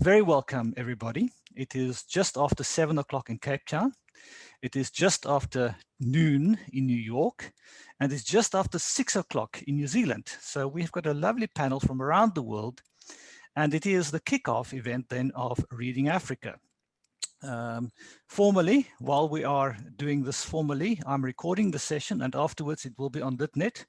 very welcome, everybody. It is just after 7 o'clock in Cape Town. It is just after noon in New York, and it's just after 6 o'clock in New Zealand. So we've got a lovely panel from around the world, and it is the kickoff event then of Reading Africa. Formally, while we are doing this formally, I'm recording the session, and afterwards it will be on LitNet.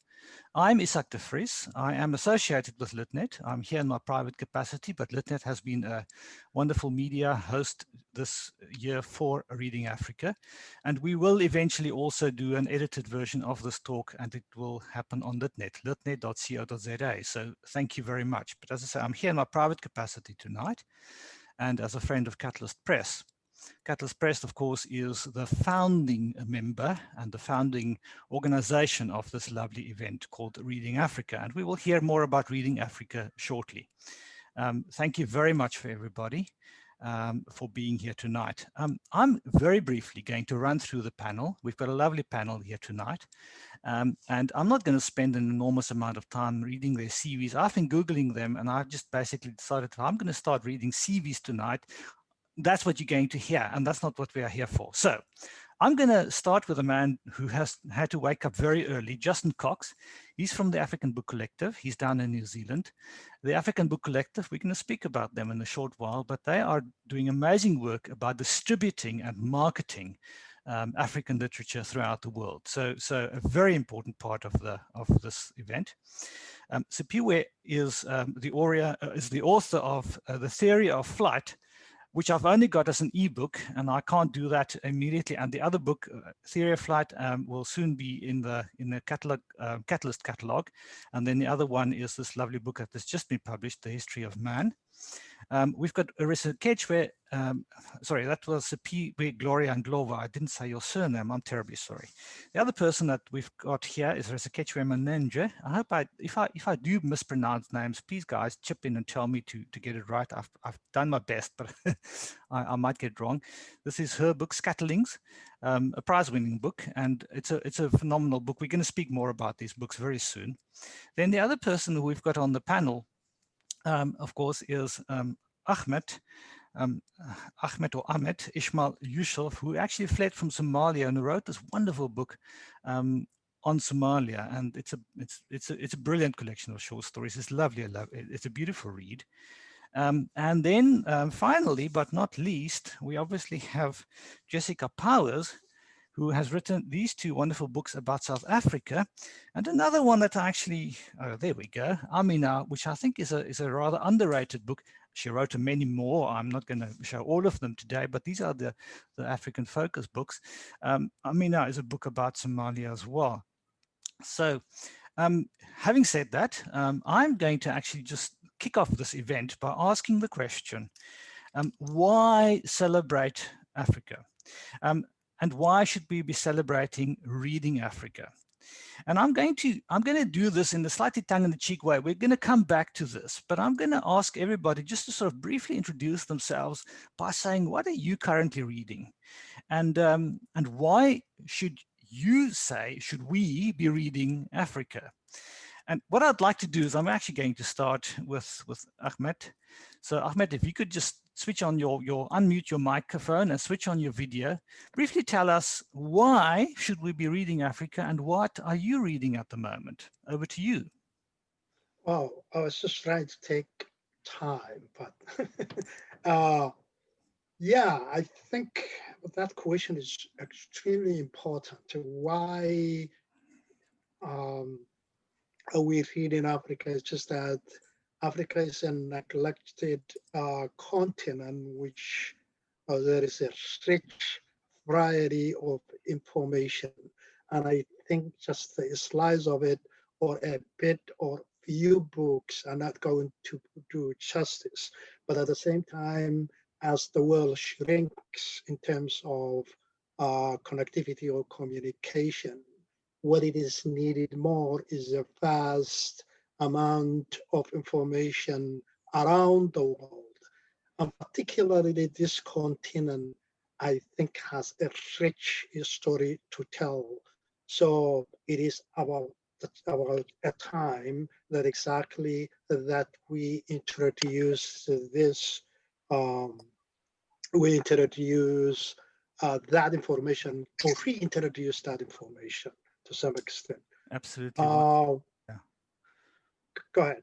I'm Isak de Vries. I am associated with LitNet. I'm here in my private capacity, but LitNet has been a wonderful media host this year for Reading Africa. And we will eventually also do an edited version of this talk, and it will happen on LitNet, litnet.co.za. So thank you very much. But as I say, I'm here in my private capacity tonight, and as a friend of Catalyst Press. Catalyst Press, of course, is the founding member and the founding organization of this lovely event called Reading Africa. And we will hear more about Reading Africa shortly. Thank you very much for everybody for being here tonight. I'm very briefly going to run through the panel. We've got a lovely panel here tonight. And I'm not going to spend an enormous amount of time reading their CVs. I've been Googling them, and I've just basically decided I'm going to start reading CVs tonight. That's what you're going to hear, and that's not what we are here for. So I'm going to start with a man who has had to wake up very early, Justin Cox. He's from the African Book Collective. He's down in New Zealand. The African Book Collective, we're going to speak about them in a short while, but they are doing amazing work about distributing and marketing African literature throughout the world. So a very important part of this event. Siphiwe is the author of The Theory of Flight, which I've only got as an ebook, and I can't do that immediately. And the other book, Theory of Flight, will soon be in the Catalyst catalog. And then the other one is this lovely book that has just been published, The History of Man. We've got Rešoketšwe, sorry, that was Siphiwe Gloria Ndlovu. I didn't say your surname. I'm terribly sorry. The other person that we've got here is Rešoketšwe Manenzhe. I hope if I do mispronounce names, please guys chip in and tell me to get it right. I've done my best, but I might get it wrong. This is her book, Scatterlings, a prize-winning book, and it's a phenomenal book. We're going to speak more about these books very soon. Then the other person who we've got on the panel, of course, is Ahmed Ismail Yusuf, who actually fled from Somalia and wrote this wonderful book on Somalia, and it's a brilliant collection of short stories. It's lovely, it's a beautiful read. And then finally, but not least, we obviously have Jessica Powers, who has written these two wonderful books about South Africa, and another one that I actually, there we go, Amina, which I think is a rather underrated book. She wrote many more. I'm not going to show all of them today, but these are the African focus books. Amina is a book about Somalia as well. So having said that, I'm going to actually just kick off this event by asking the question, why celebrate Africa? And why should we be celebrating Reading Africa? And I'm going to do this in a slightly tongue-in-the-cheek way. We're going to come back to this, but I'm going to ask everybody just to sort of briefly introduce themselves by saying, what are you currently reading? And why should we be reading Africa? And what I'd like to do is I'm actually going to start with Ahmed. So Ahmed, if you could just switch on unmute your microphone and switch on your video. Briefly tell us, why should we be reading Africa, and what are you reading at the moment? Over to you. Well, I was just trying to take time, but yeah, I think that question is extremely important. Why are we reading Africa? It's just that Africa is a neglected continent, which there is a rich variety of information. And I think just a slice of it, or a bit or few books, are not going to do justice. But at the same time, as the world shrinks in terms of connectivity or communication, what it is needed more is a vast amount of information around the world. And particularly this continent, I think, has a rich story to tell. So it is about a time that exactly that we introduce this we introduce that information, or reintroduce that information to some extent. Absolutely. Yeah. Go ahead.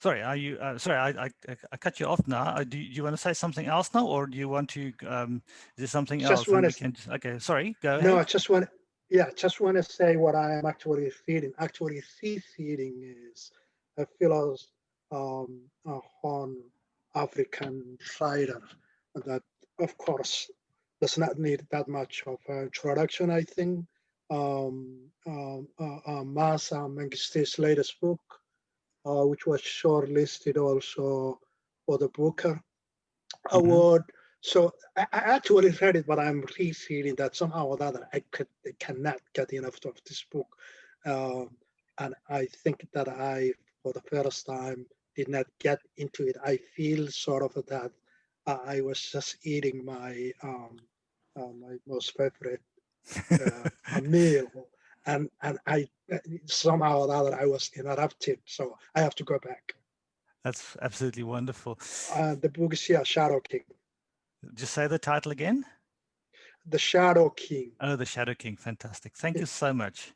Sorry, are you? Sorry, I cut you off now. Do you want to say something else now, or do you want to? Is there something else? And we can. Okay, sorry. Go ahead. No, I just want. Yeah, just want to say what I am actually reading. Actually, reading is a philosophy on African writer that, of course, does not need that much of an introduction. I think Masa Mengiste's latest book, which was shortlisted also for the Booker Award. So I actually read it, but I'm rereading that somehow or other. I cannot get enough of this book. And I think that I, for the first time, did not get into it. I feel sort of that I was just eating my my most favorite meal, and I somehow or other I was interrupted, so I have to go back. That's absolutely wonderful. The book is here, Shadow King. Just say the title again. The Shadow King. Oh, The Shadow King. Fantastic. Thank you so much.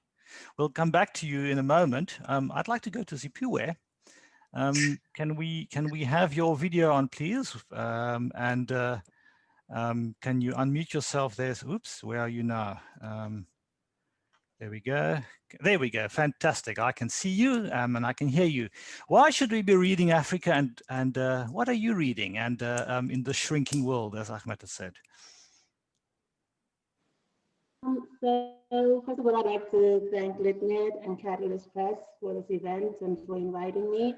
We'll come back to you in a moment. I'd like to go to Siphiwe. Can we have your video on, please? Can you unmute yourself there? Oops, where are you now? There we go. There we go. Fantastic. I can see you and I can hear you. Why should we be reading Africa, and what are you reading? And in the shrinking world, as Ahmed has said. So first of all, I'd like to thank LitNet and Catalyst Press for this event and for inviting me.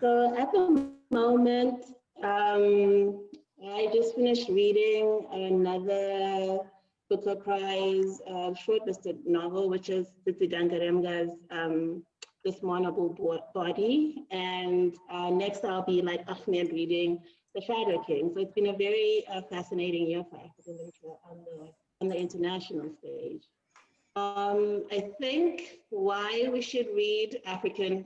So at the moment, I just finished reading another Booker Prize shortlisted novel, which is Tsitsi Dangaremga's This Mournable Body. And next I'll be, like Ahmed, reading The Shadow King. So it's been a very fascinating year for African literature on the international stage. I think why we should read African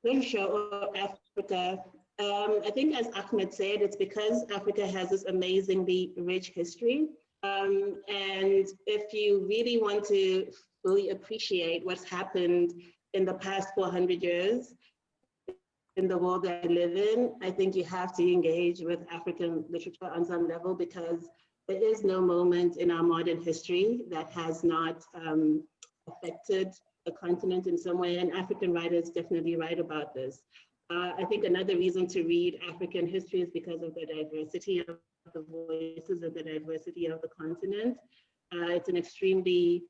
literature or Africa, I think as Ahmed said, it's because Africa has this amazingly rich history. And if you really want to fully appreciate what's happened in the past 400 years in the world that I live in, I think you have to engage with African literature on some level, because there is no moment in our modern history that has not affected the continent in some way, and African writers definitely write about this. I think another reason to read African history is because of the diversity of the voices and the diversity of the continent. It's an extremely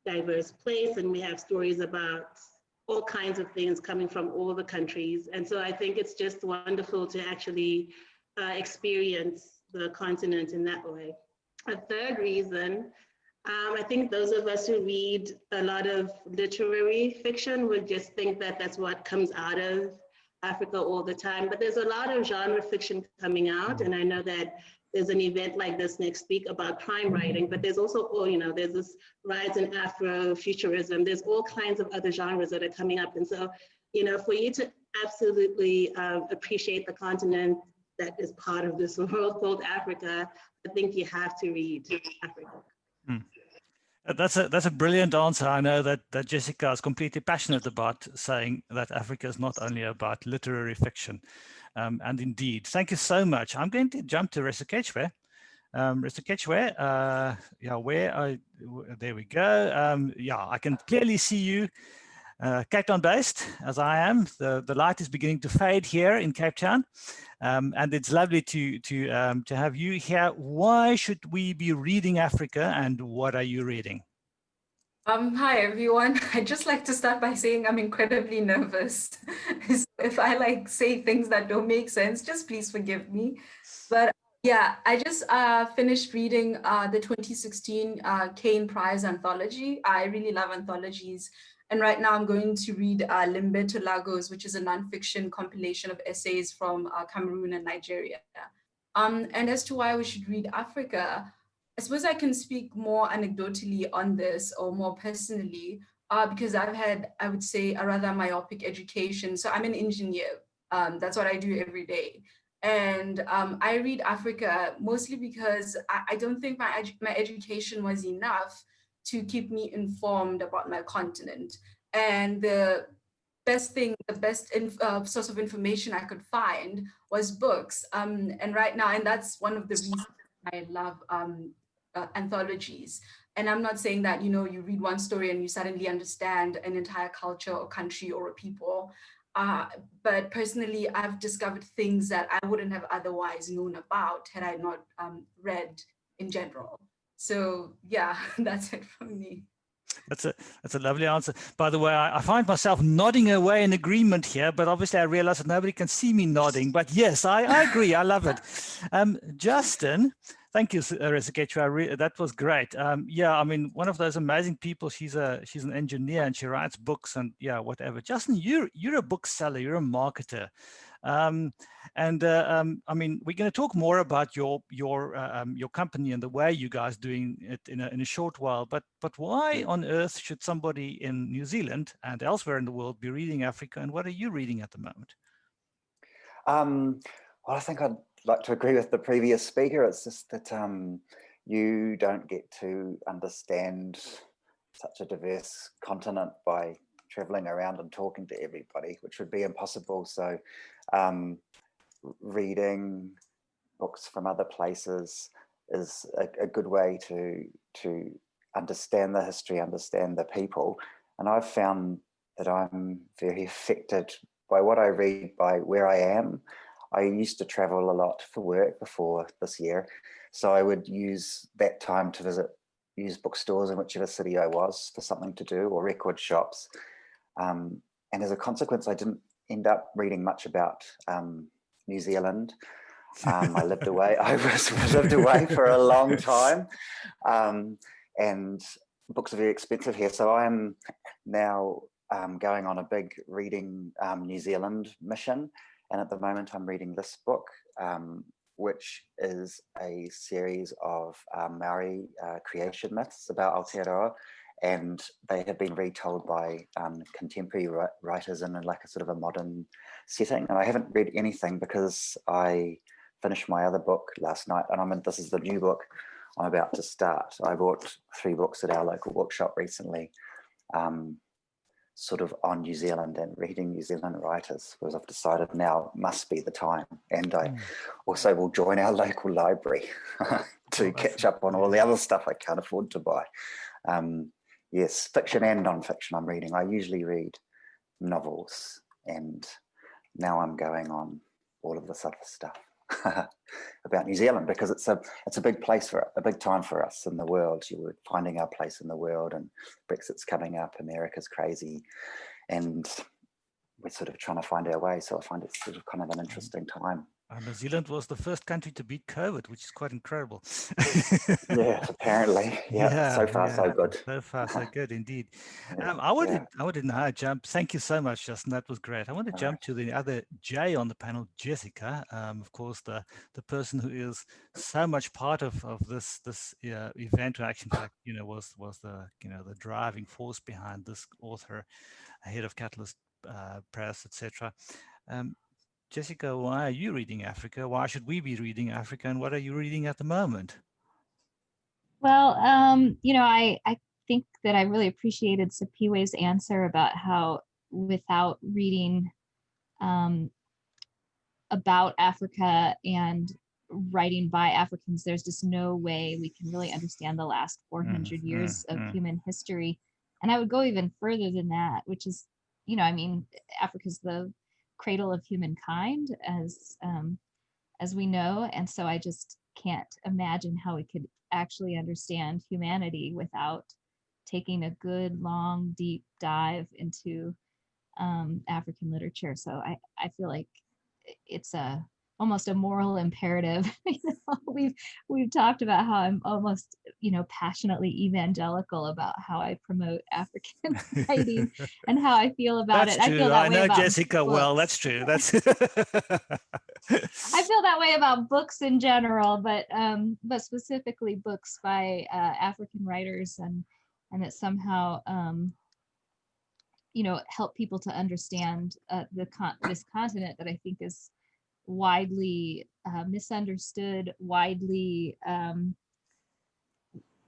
diverse place, and we have stories about all kinds of things coming from all the countries. And so I think it's just wonderful to actually experience the continent in that way. A third reason, I think those of us who read a lot of literary fiction would just think that that's what comes out of Africa all the time, but there's a lot of genre fiction coming out, and I know that there's an event like this next week about crime writing, but there's also, there's this rise in Afrofuturism. There's all kinds of other genres that are coming up, and so, for you to absolutely appreciate the continent that is part of this world called Africa, I think you have to read Africa. That's a brilliant answer. I know that Jessica is completely passionate about saying that Africa is not only about literary fiction. And indeed, thank you so much. I'm going to jump to Rešoketšwe. Rešoketšwe, there we go. I can clearly see you. Cape Town based, as I am. The light is beginning to fade here in Cape Town, and it's lovely to have you here. Why should we be reading Africa, and what are you reading? Hi everyone. I'd just like to start by saying I'm incredibly nervous. So if I say things that don't make sense, just please forgive me. But yeah, I just finished reading the 2016 Kane Prize anthology. I really love anthologies. And right now I'm going to read Limbeto Lagos, which is a nonfiction compilation of essays from Cameroon and Nigeria. And as to why we should read Africa, I suppose I can speak more anecdotally on this, or more personally, because I've had, I would say, a rather myopic education. So I'm an engineer. That's what I do every day. And I read Africa mostly because I don't think my education was enough to keep me informed about my continent. And the best source of information I could find was books. And right now, and that's one of the reasons I love anthologies. And I'm not saying that, you read one story and you suddenly understand an entire culture or country or a people. But personally, I've discovered things that I wouldn't have otherwise known about had I not read in general. So yeah, that's it from me. That's a lovely answer. By the way, I find myself nodding away in agreement here, but obviously I realize that nobody can see me nodding. But yes, I agree. I love it. Justin, thank you, Rešoketšwe. That was great. Yeah, I mean, one of those amazing people. She's an engineer and she writes books and yeah, whatever. Justin, you're a bookseller. You're a marketer. I mean, we're going to talk more about your company and the way you guys doing it in a short while. But why on earth should somebody in New Zealand and elsewhere in the world be reading Africa? And what are you reading at the moment? Well, I think I'd like to agree with the previous speaker. It's just that you don't get to understand such a diverse continent by traveling around and talking to everybody, which would be impossible. So reading books from other places is a good way to understand the history, understand the people. And I've found that I'm very affected by what I read, by where I am. I used to travel a lot for work before this year. So I would use that time to use bookstores in whichever city I was for something to do, or record shops. And as a consequence, I didn't end up reading much about New Zealand. I lived away. I lived away for a long time, and books are very expensive here. So I'm now going on a big reading New Zealand mission, and at the moment I'm reading this book, which is a series of Maori creation myths about Aotearoa. And they have been retold by contemporary writers in like a sort of a modern setting. And I haven't read anything because I finished my other book last night, and this is the new book I'm about to start. I bought 3 books at our local bookshop recently, sort of on New Zealand and reading New Zealand writers, because I've decided now must be the time. And I also will join our local library to catch up on all the other stuff I can't afford to buy. Yes, fiction and non-fiction I'm reading. I usually read novels, and now I'm going on all of this other stuff about New Zealand, because it's a big place a big time for us in the world. We're finding our place in the world, and Brexit's coming up, America's crazy, and we're sort of trying to find our way. So I find it's sort of kind of an interesting time. New Zealand was the first country to beat COVID, which is quite incredible. Yes, apparently. Yeah, so far so good. So far so good indeed. I wanted now jump. Thank you so much, Justin. That was great. I want to jump to the other J on the panel, Jessica. Of course, the person who is so much part of this event, or actually, in fact, was the the driving force behind this author, head of Catalyst Press, etc. Jessica, why are you reading Africa? Why should we be reading Africa? And what are you reading at the moment? Well, I think that I really appreciated Siphiwe's answer about how without reading about Africa and writing by Africans, there's just no way we can really understand the last 400 years of human history. And I would go even further than that, which is, Africa's the cradle of humankind, as we know, and so I just can't imagine how we could actually understand humanity without taking a good, long, deep dive into African literature. So I feel like it's almost a moral imperative. We've talked about how I'm almost passionately evangelical about how I promote African writing and how I feel about That's it. True. I feel that I way know about Jessica books. well. That's true. That's I feel that way about books in general, but specifically books by African writers, and that somehow help people to understand this continent that I think is widely misunderstood, widely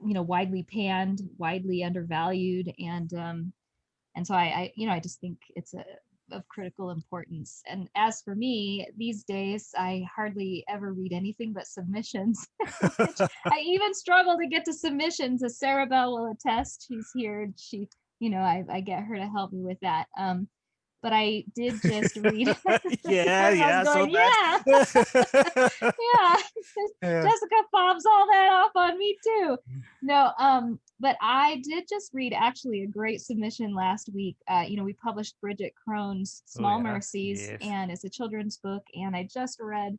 widely panned, widely undervalued, and so I just think it's of critical importance. And as for me, these days I hardly ever read anything but submissions. I even struggle to get to submissions, as Sarah Bell will attest. She's here. She, I get her to help me with that. But I did just read. yeah, going, yeah. Yeah. Jessica fobs all that off on me too. No, but I did just read actually a great submission last week. We published Bridget Crone's Small Mercies, yes. and it's a children's book, and I just read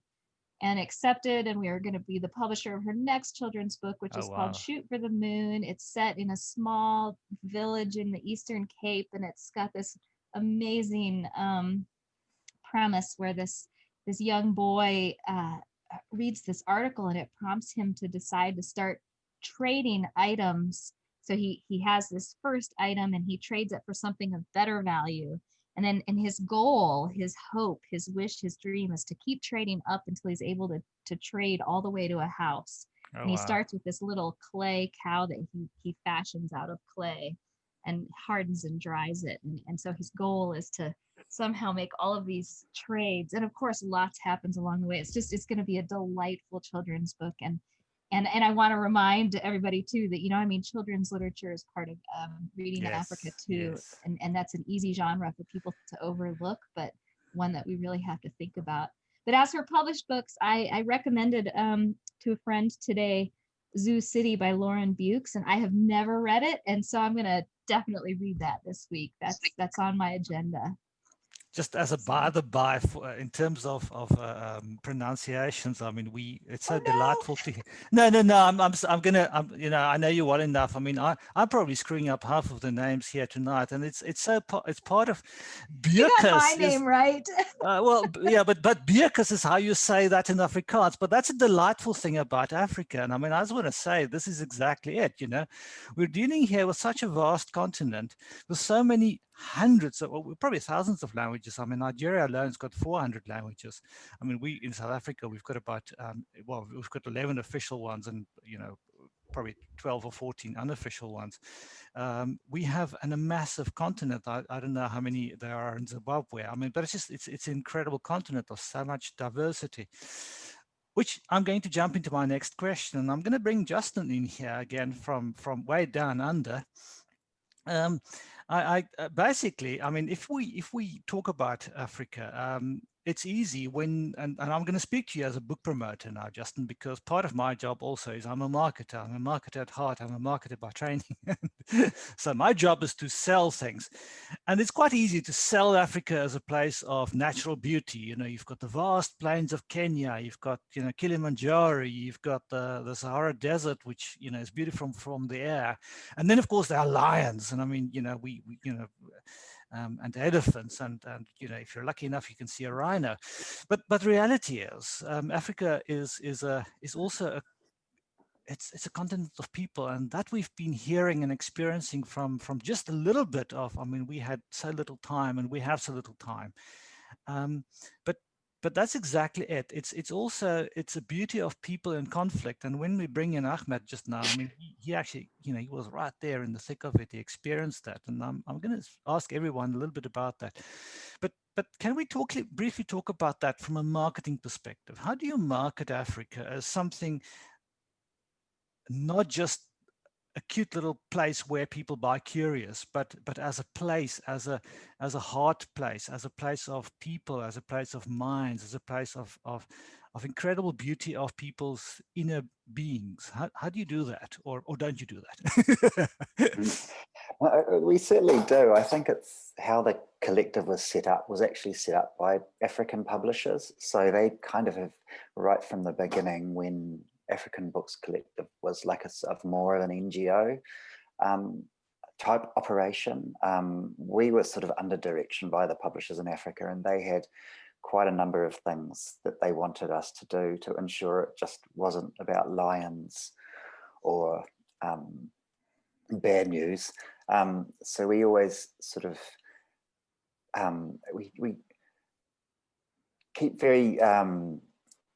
and accepted, and we are going to be the publisher of her next children's book, which is called Shoot for the Moon. It's set in a small village in the Eastern Cape, and it's got this amazing premise where this young boy reads this article, and it prompts him to decide to start trading items. So he has this first item, and he trades it for something of better value. And then his goal, his hope, his wish, his dream is to keep trading up until he's able to trade all the way to a house. And he starts with this little clay cow that he fashions out of clay and hardens and dries it. And so his goal is to somehow make all of these trades. And of course, lots happens along the way. It's going to be a delightful children's book. And I want to remind everybody too that, children's literature is part of Reading Africa too. Yes. And that's an easy genre for people to overlook, but one that we really have to think about. But as for published books, I recommended to a friend today, Zoo City by Lauren Bukes, and I have never read it. And so I'm going to definitely read that this week. That's on my agenda. Just as a by the by, in terms of pronunciations, it's so delightful to hear. No. I know you well enough. I'm probably screwing up half of the names here tonight, and it's part of Bukes. You got my name right. But Bukes is how you say that in Afrikaans. But that's a delightful thing about Africa, and I just want to say this is exactly it. We're dealing here with such a vast continent with so many hundreds of, probably thousands of languages. Nigeria alone has got 400 languages. We in South Africa, we've got about, we've got 11 official ones and, probably 12 or 14 unofficial ones. We have a massive continent. I don't know how many there are in Zimbabwe. But it's an incredible continent of so much diversity, which I'm going to jump into my next question. And I'm going to bring Justin in here again from way down under. Basically, if we talk about Africa, it's easy when, and I'm going to speak to you as a book promoter now, Justin, because part of my job also is I'm a marketer. I'm a marketer at heart. I'm a marketer by training. So my job is to sell things. And it's quite easy to sell Africa as a place of natural beauty. You've got the vast plains of Kenya. You've got, Kilimanjaro. You've got the Sahara Desert, which, is beautiful from the air. And then, of course, there are lions. And and elephants, and if you're lucky enough, you can see a rhino. But reality is, Africa is also it's a continent of people, and that we've been hearing and experiencing from just a little bit of. We had so little time, and we have so little time. But that's exactly it. It's also a beauty of people in conflict. And when we bring in Ahmed just now, he actually, he was right there in the thick of it. He experienced that, and I'm going to ask everyone a little bit about that. But can we briefly talk about that from a marketing perspective? How do you market Africa as something not just a cute little place where people buy curious, but as a place, as a heart place, as a place of people, as a place of minds, as a place of incredible beauty of people's inner beings? How do you do that, or don't you do that? We certainly do. I think it's how the collective was actually set up by African publishers. So they kind of have, right from the beginning, when African Books Collective was like more of an NGO type operation. We were sort of under direction by the publishers in Africa, and they had quite a number of things that they wanted us to do to ensure it just wasn't about lions or bad news. So we always sort of we keep very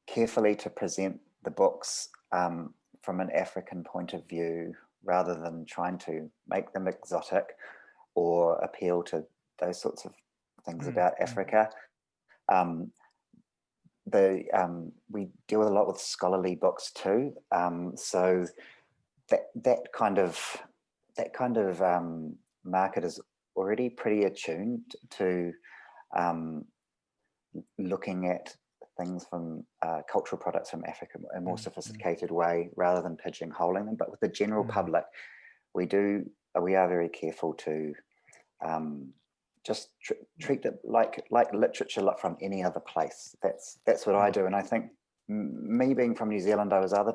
carefully to present the books from an African point of view, rather than trying to make them exotic or appeal to those sorts of things about Africa. We deal a lot with scholarly books too, so that kind of market is already pretty attuned to looking at things from cultural products from Africa in a more sophisticated way, rather than pigeonholing them. But with the general public, we are very careful to just treat it like literature from any other place. That's what I do, and I think me being from New Zealand, I was able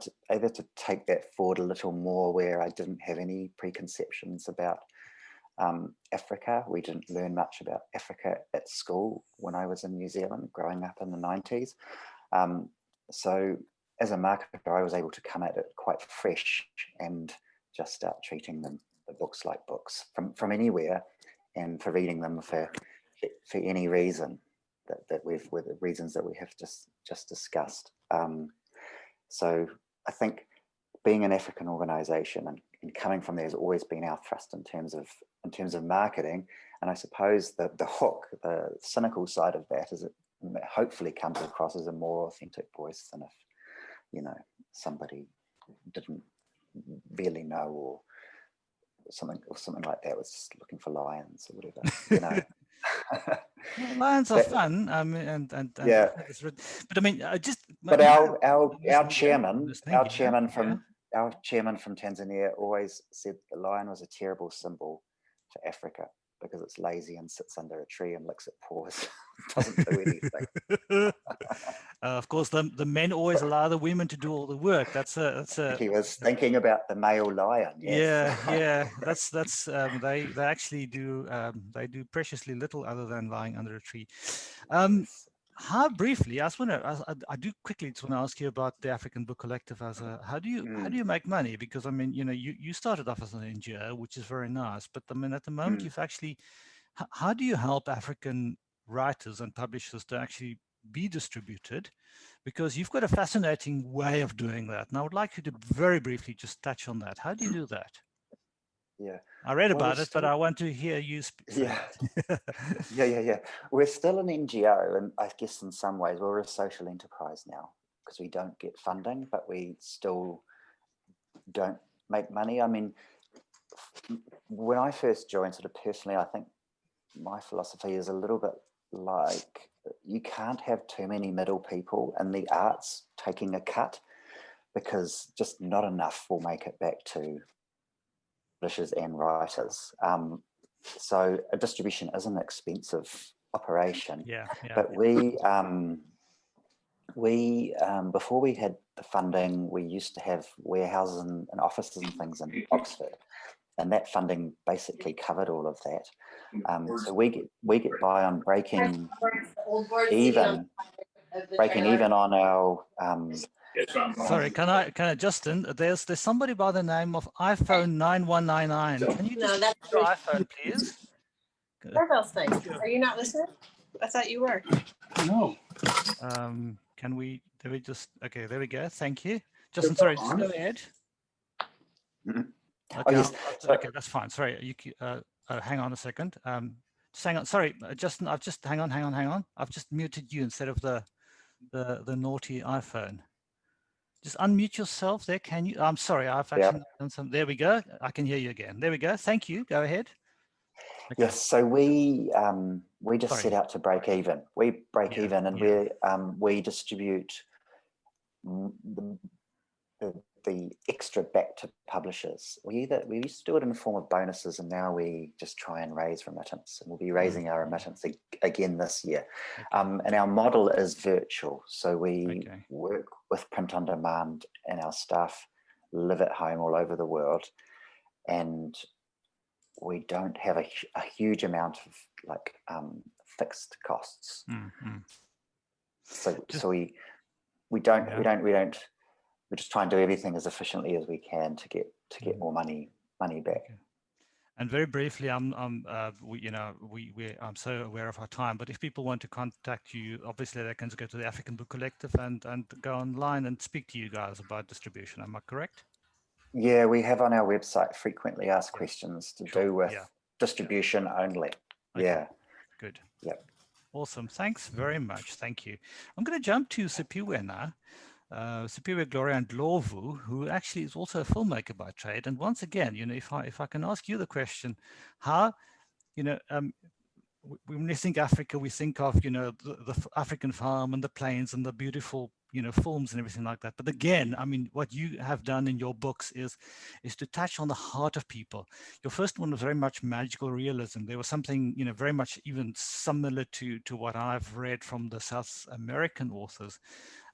to take that forward a little more, where I didn't have any preconceptions about Africa. We didn't learn much about Africa at school when I was in New Zealand, growing up in the 90s. So as a marketer, I was able to come at it quite fresh and just start treating the books like books from anywhere, and for reading them for any reason with the reasons that we have just discussed. So I think being an African organisation and coming from there has always been our thrust in terms of marketing. And I suppose the hook, the cynical side of that, is it hopefully comes across as a more authentic voice than if, somebody didn't really know, or something like that, was just looking for lions or whatever, Well, lions are fun. And yeah. But I mean, But our chairman from Tanzania always said the lion was a terrible symbol for Africa, because it's lazy and sits under a tree and licks its paws. Doesn't do anything. Of course, the men always allow the women to do all the work. That's a. He was thinking about the male lion. Yes. Yeah. That's they actually do they do preciously little other than lying under a tree. How briefly, I do quickly just want to ask you about the African Book Collective how do you make money? Because I mean, you started off as an NGO, which is very nice, but I mean, at the moment you've actually, how do you help African writers and publishers to actually be distributed? Because you've got a fascinating way of doing that, and I would like you to very briefly just touch on that. How do you do that? Yeah, I read about it, but I want to hear you speak. Yeah. We're still an NGO, and I guess in some ways we're a social enterprise now, because we don't get funding, but we still don't make money. I mean, when I first joined, sort of personally, I think my philosophy is a little bit like, you can't have too many middle people in the arts taking a cut, because just not enough will make it back to publishers and writers. So a distribution is an expensive operation. Yeah. But we before we had the funding, we used to have warehouses and offices and things in Oxford, and that funding basically covered all of that. So we get by on breaking even on our. Sorry, can I, Justin? There's somebody by the name of iPhone 9199. Can you just that's your iPhone, please? Doorbell's thing. Are you not listening? I thought you were. No. Can we? There we just. Okay, there we go. Thank you, Justin. Sorry, just go ahead. Okay, yes. Okay, that's fine. Sorry, hang on a second. Just hang on. Sorry, Justin. Hang on. I've just muted you instead of the naughty iPhone. Just unmute yourself there, can you? I'm sorry, I've actually done some. There we go. I can hear you again. There we go. Thank you. Go ahead. Okay. Yes, so we just set out to break even. We break even, and we distribute the extra back to publishers. We used to do it in the form of bonuses, and now we just try and raise remittance, and we'll be raising our remittance again this year. And our model is virtual, so we work with print on demand, and our staff live at home all over the world, and we don't have a huge amount of fixed costs. So we just try and do everything as efficiently as we can to get more money back. And very briefly, I'm so aware of our time, but if people want to contact you, obviously they can go to the African Book Collective and go online and speak to you guys about distribution. Am I correct? Yeah, we have on our website frequently asked questions to do with distribution only. Okay. Yeah. Good. Yep. Awesome. Thanks very much. Thank you. I'm going to jump to Siphiwe now. Siphiwe Gloria Ndlovu, who actually is also a filmmaker by trade. And once again, if I can ask you the question, how, when we think Africa, we think of, the African farm and the plains and the beautiful, films and everything like that. But again, I mean, what you have done in your books is to touch on the heart of people. Your first one was very much magical realism. There was something, very much even similar to what I've read from the South American authors.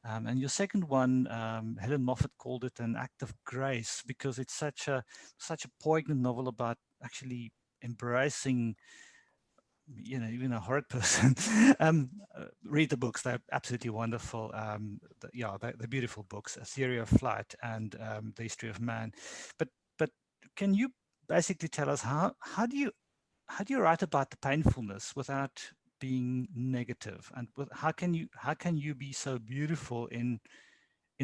And your second one, Helen Moffat called it an act of grace, because it's such a poignant novel about actually embracing, even a horrid person. Read the books; they're absolutely wonderful. They're beautiful books: A Theory of Flight and The History of Man. But can you basically tell us how do you write about the painfulness without being negative, and how can you be so beautiful in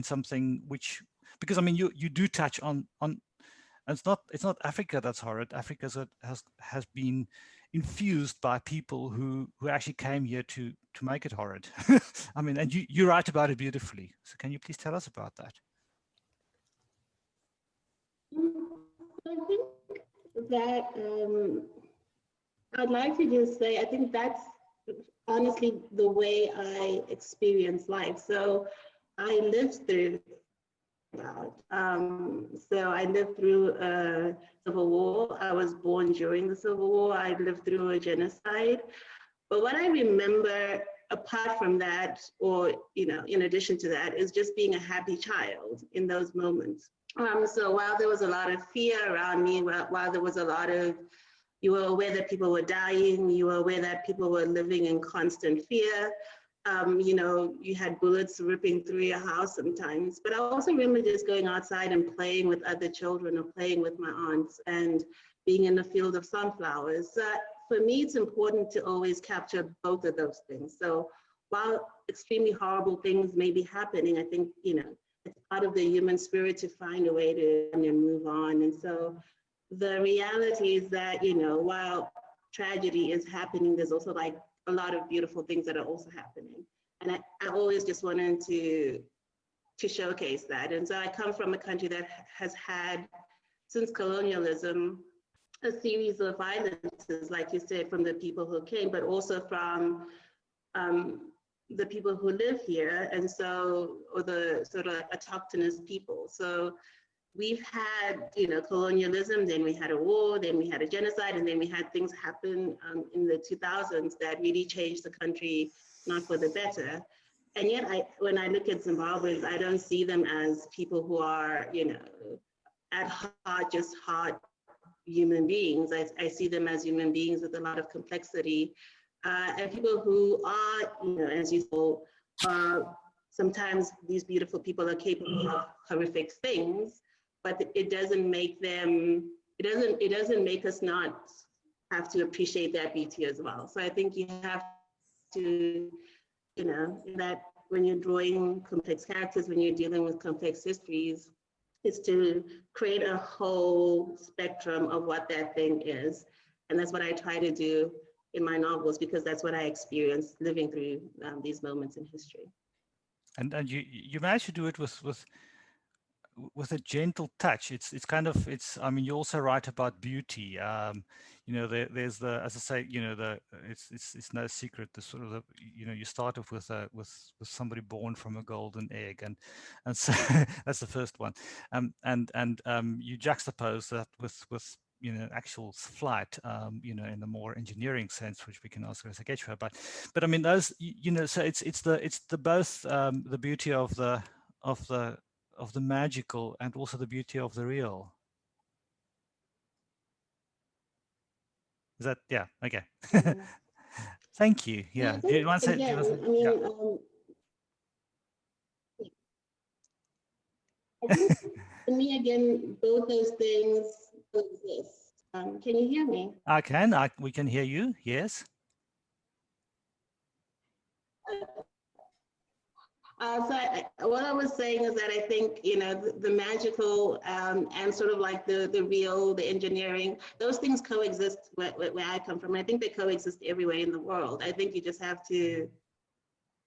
something which, because I mean you do touch on and it's not Africa that's horrid. Africa has been infused by people who actually came here to make it horrid. I mean, and you write about it beautifully. So can you please tell us about that? I think that I'd like to just say, I think that's honestly the way I experience life. So I lived through so I lived through a civil war. I was born during the Civil War. I lived through a genocide. But what I remember apart from that, or in addition to that, is just being a happy child in those moments. So while there was a lot of fear around me, while there was a lot of, you were aware that people were dying, you were aware that people were living in constant fear. You had bullets ripping through your house sometimes. But I also remember just going outside and playing with other children or playing with my aunts and being in a field of sunflowers. For me, it's important to always capture both of those things. So while extremely horrible things may be happening, I think, it's part of the human spirit to find a way to move on. And so the reality is that, while tragedy is happening, there's also like a lot of beautiful things that are also happening. And I always just wanted to showcase that. And so I come from a country that has had, since colonialism, a series of violences, like you said, from the people who came, but also from the people who live here, and so, or the sort of autochthonous people. So we've had, colonialism, then we had a war, then we had a genocide, and then we had things happen in the 2000s that really changed the country, not for the better. And yet, when I look at Zimbabweans, I don't see them as people who are, at heart, just hard human beings. I see them as human beings with a lot of complexity, and people who are, as you saw, sometimes these beautiful people are capable of horrific things, but it doesn't make them, it doesn't make us not have to appreciate that beauty as well. So I think you have to, that when you're drawing complex characters, when you're dealing with complex histories, is to create a whole spectrum of what that thing is. And that's what I try to do in my novels, because that's what I experienced living through these moments in history. And you managed to do it with a gentle touch. I mean, you also write about beauty. There's the, as I say, it's no secret, the sort of the, you start off with somebody born from a golden egg, and so that's the first one, and you juxtapose that with actual flight, in the more engineering sense, which we can also Rešoketšwe, but I mean those, so it's the both the beauty of the magical and also the beauty of the real. Is that, yeah, okay. Thank you. Yeah. Do you want to say, again, I think for me, again, both those things exist. Can you hear me? I can. We can hear you. Yes. What I was saying is that I think, you know, the magical and sort of like the real, the engineering, those things coexist where I come from. I think they coexist everywhere in the world. I think you just have to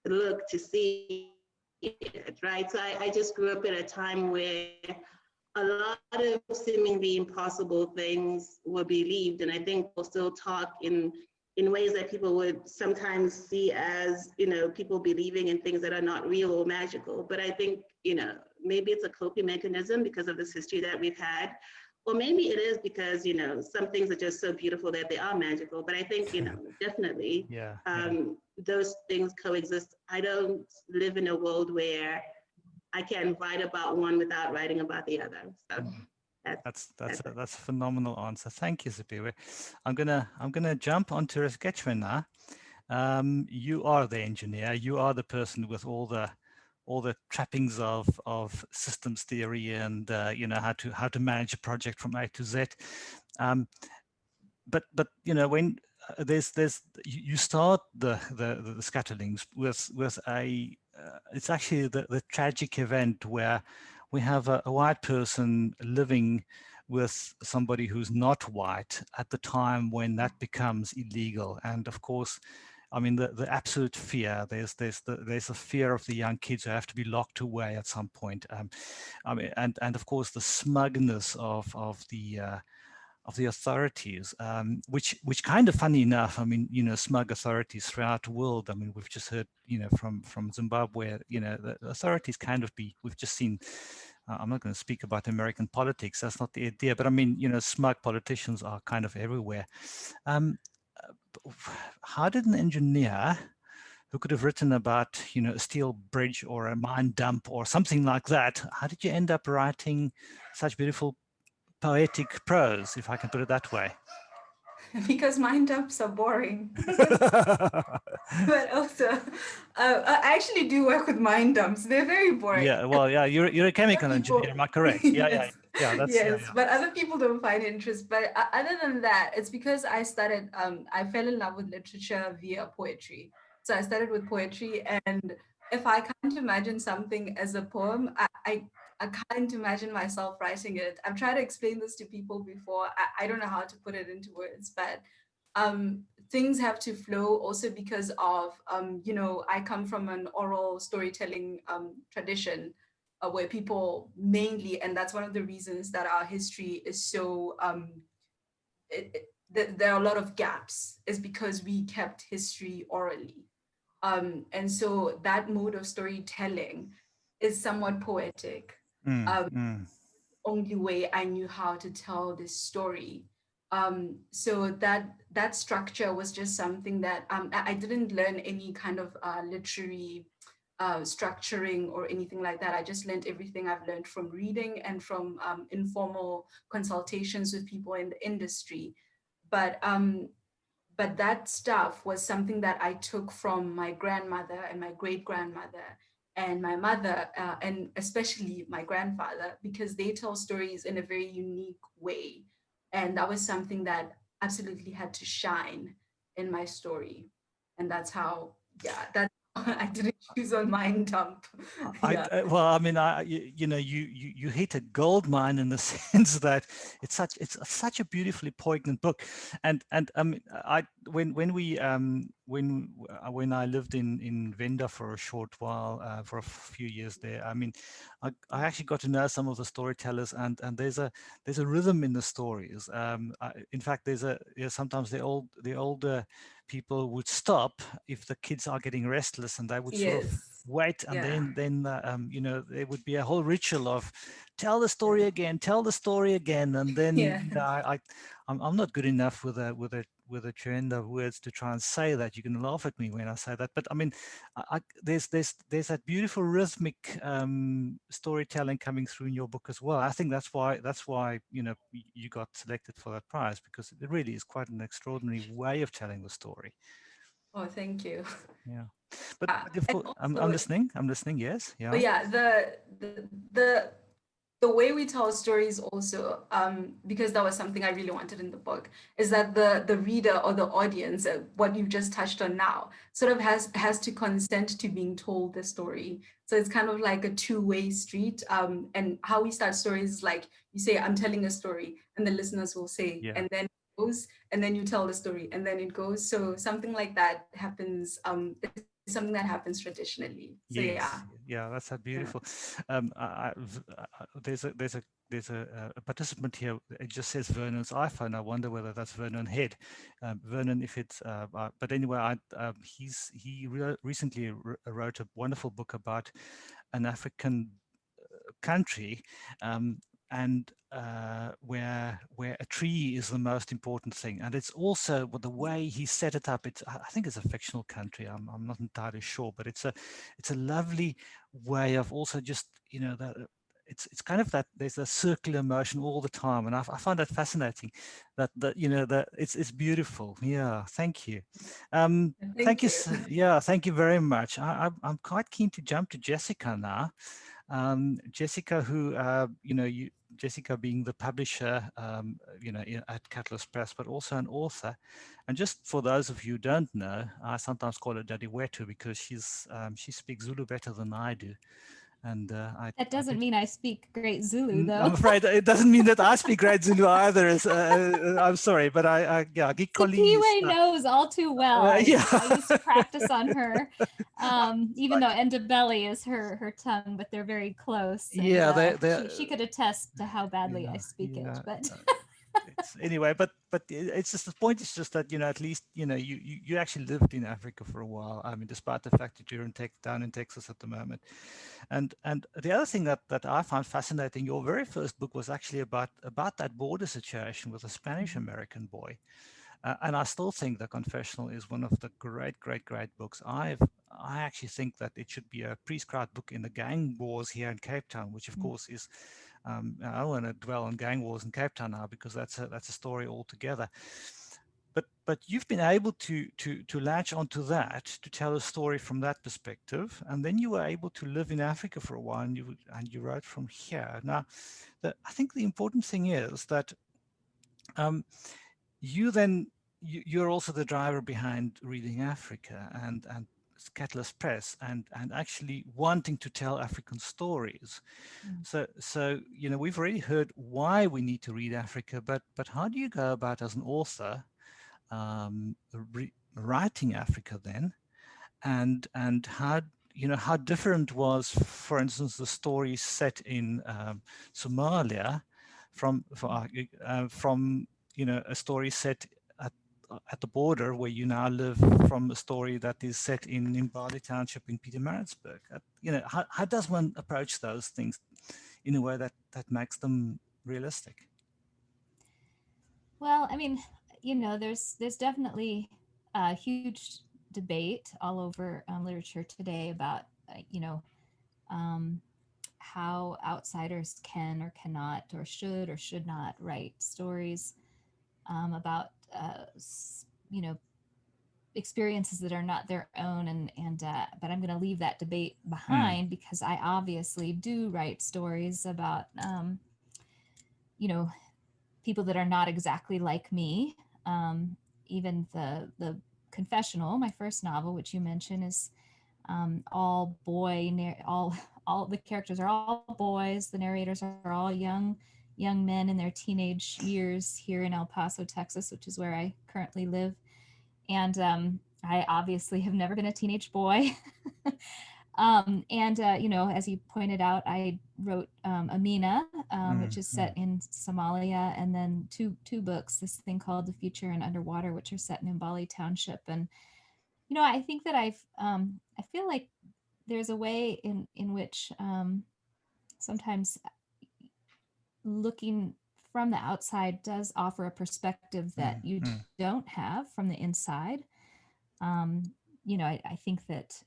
look to see it, right? So I just grew up at a time where a lot of seemingly impossible things were believed, and I think we'll still talk in ways that people would sometimes see as, you know, people believing in things that are not real or magical. But I think, you know, maybe it's a coping mechanism because of this history that we've had, or maybe it is because, you know, some things are just so beautiful that they are magical. But I think, you know, definitely those things coexist. I don't live in a world where I can write about one without writing about the other. So that's a phenomenal answer. Thank you, Siphiwe. I'm gonna jump onto Rešoketšwe now. You are the engineer. You are the person with all the trappings of systems theory and you know, how to manage a project from A to Z. But you know, when you start the Scatterlings with a it's actually the tragic event where we have a white person living with somebody who's not white at the time when that becomes illegal. And of course, I mean, the absolute fear, there's a fear of the young kids who have to be locked away at some point. I mean, and of course the smugness of the authorities, which kind of, funny enough, I mean, you know, smug authorities throughout the world. I mean, we've just heard, you know, from Zimbabwe, you know, the authorities kind of we've just seen, I'm not going to speak about American politics, that's not the idea, but I mean, you know, smug politicians are kind of everywhere. How did an engineer who could have written about, you know, a steel bridge or a mine dump or something like that, how did you end up writing such beautiful poetic prose, if I can put it that way? Because mine dumps are boring. But also, I actually do work with mine dumps. They're very boring. Yeah, well, yeah, you're a chemical engineer, am I correct? Yes. Yeah, that's yes. But other people don't find interest. But other than that, it's because I started. I fell in love with literature via poetry. So I started with poetry, and if I can't imagine something as a poem, I can't imagine myself writing it. I've tried to explain this to people before. I don't know how to put it into words, but things have to flow also because of, you know, I come from an oral storytelling tradition where people mainly, and that's one of the reasons that our history is so, there are a lot of gaps, is because we kept history orally. And so that mode of storytelling is somewhat poetic. Only way I knew how to tell this story. So that structure was just something that I didn't learn any kind of literary structuring or anything like that. I just learned everything I've learned from reading and from informal consultations with people in the industry. But that stuff was something that I took from my grandmother and my great-grandmother and my mother, and especially my grandfather, because they tell stories in a very unique way. And that was something that absolutely had to shine in my story. And that's how, that's I didn't choose on mine dump. Well, I mean, you know, you hit a gold mine in the sense that it's such a beautifully poignant book, and I mean, when I lived in Venda for a short while, for a few years there, I mean, I actually got to know some of the storytellers, and there's a rhythm in the stories. In fact, sometimes the older people would stop if the kids are getting restless, and they would sort of wait, and then you know, there would be a whole ritual of tell the story again, and then you know, I'm not good enough with a trend of words to try and say that. You can laugh at me when I say that, but I mean, there's that beautiful rhythmic storytelling coming through in your book as well. I think that's why you know, you got selected for that prize, because it really is quite an extraordinary way of telling the story. Oh, thank you. Yeah, but I'm listening. Yes. Yeah. But yeah, the way we tell stories also, because that was something I really wanted in the book, is that the reader or the audience, what you've just touched on now, sort of has to consent to being told the story. So it's kind of like a two-way street. And how we start stories is like, you say, I'm telling a story, and the listeners will say, and then it goes, and then you tell the story, and then it goes. So something like that happens, something that happens traditionally. So yeah, that's so beautiful. There's a participant here. It just says Vernon's iPhone. I wonder whether that's Vernon Head. Vernon, if it's but anyway, he recently wrote a wonderful book about an African country, and where a tree is the most important thing. And it's also the way he set it up. I think it's a fictional country. I'm not entirely sure, but it's a lovely way of also just, you know, that it's kind of that there's a circular motion all the time, and I find that fascinating. That you know, that it's beautiful. Yeah, thank you. Thank you. Yeah, thank you very much. I'm quite keen to jump to Jessica now. Jessica, who Jessica being the publisher, at Catalyst Press, but also an author. And just for those of you who don't know, I sometimes call her Daddy Wetu because she speaks Zulu better than I do. And that doesn't mean I speak great Zulu, though. I'm afraid it doesn't mean that I speak great Zulu either. I'm sorry, but Siphiwe knows all too well. I used to practice on her, even though Ndebele is her tongue, but they're very close. And, she could attest to how badly I speak it. But anyway, but it's just the point is just that, you know, at least, you know, you actually lived in Africa for a while. I mean, despite the fact that you're down in Texas at the moment. And the other thing that I found fascinating, your very first book was actually about that border situation with a Spanish American boy. And I still think The Confessional is one of the great books. I actually think that it should be a prescribed book in the gang wars here in Cape Town, which of course is, I don't want to dwell on gang wars in Cape Town now because that's a story altogether. But you've been able to latch onto that, to tell a story from that perspective, and then you were able to live in Africa for a while, and you wrote from here. Now, I think the important thing is that you're also the driver behind Reading Africa and Scatterlings Press and actually wanting to tell African stories. So you know, we've already heard why we need to read Africa, but how do you go about as an author writing Africa then, and how different was, for instance, the story set in Somalia from you know, a story set at the border where you now live, from a story that is set in Mbali Township in Pietermaritzburg. You know, how does one approach those things in a way that makes them realistic? Well, I mean, you know, there's definitely a huge debate all over literature today about, how outsiders can or cannot or should not write stories about, experiences that are not their own. But I'm going to leave that debate behind because I obviously do write stories about, people that are not exactly like me. Even the Confessional, my first novel, which you mentioned, is all the characters are all boys. The narrators are all young men in their teenage years here in El Paso, Texas, which is where I currently live. And I obviously have never been a teenage boy. As you pointed out, I wrote Amina, which is set in Somalia, and then two books, this thing called The Future and Underwater, which are set in Mbali Township. And, you know, I think that I feel like there's a way in which sometimes looking from the outside does offer a perspective that you don't have from the inside. I think that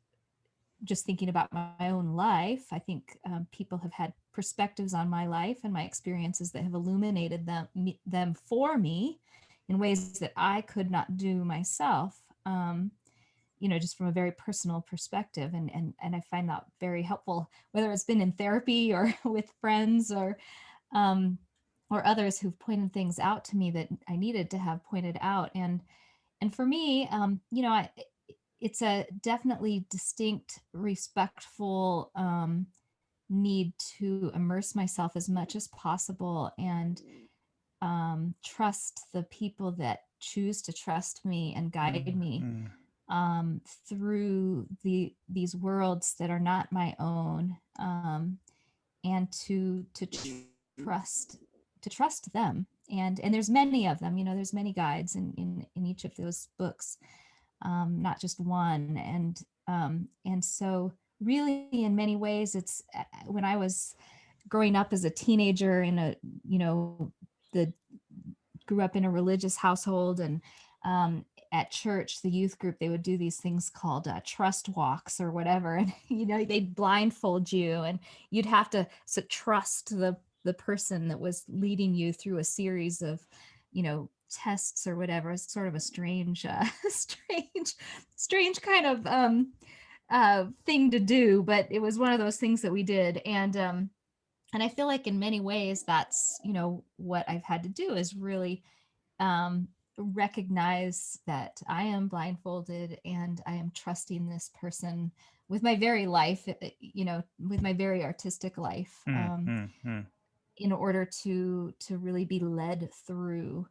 just thinking about my own life, I think people have had perspectives on my life and my experiences that have illuminated them for me in ways that I could not do myself. just from a very personal perspective. And I find that very helpful, whether it's been in therapy or with friends or others who've pointed things out to me that I needed to have pointed out. And for me, it's a definitely distinct, respectful need to immerse myself as much as possible and trust the people that choose to trust me and guide me through these worlds that are not my own, and to trust them. And there's many of them, there's many guides in each of those books, not just one. And so really, in many ways, it's when I was growing up as a teenager in a, grew up in a religious household, and at church, the youth group, they would do these things called trust walks or whatever. And, they'd blindfold you and you'd have to trust the person that was leading you through a series of, tests or whatever. It's sort of a strange kind of thing to do, but it was one of those things that we did. And I feel like in many ways that's, what I've had to do is really recognize that I am blindfolded and I am trusting this person with my very life, with my very artistic life, in order to really be led through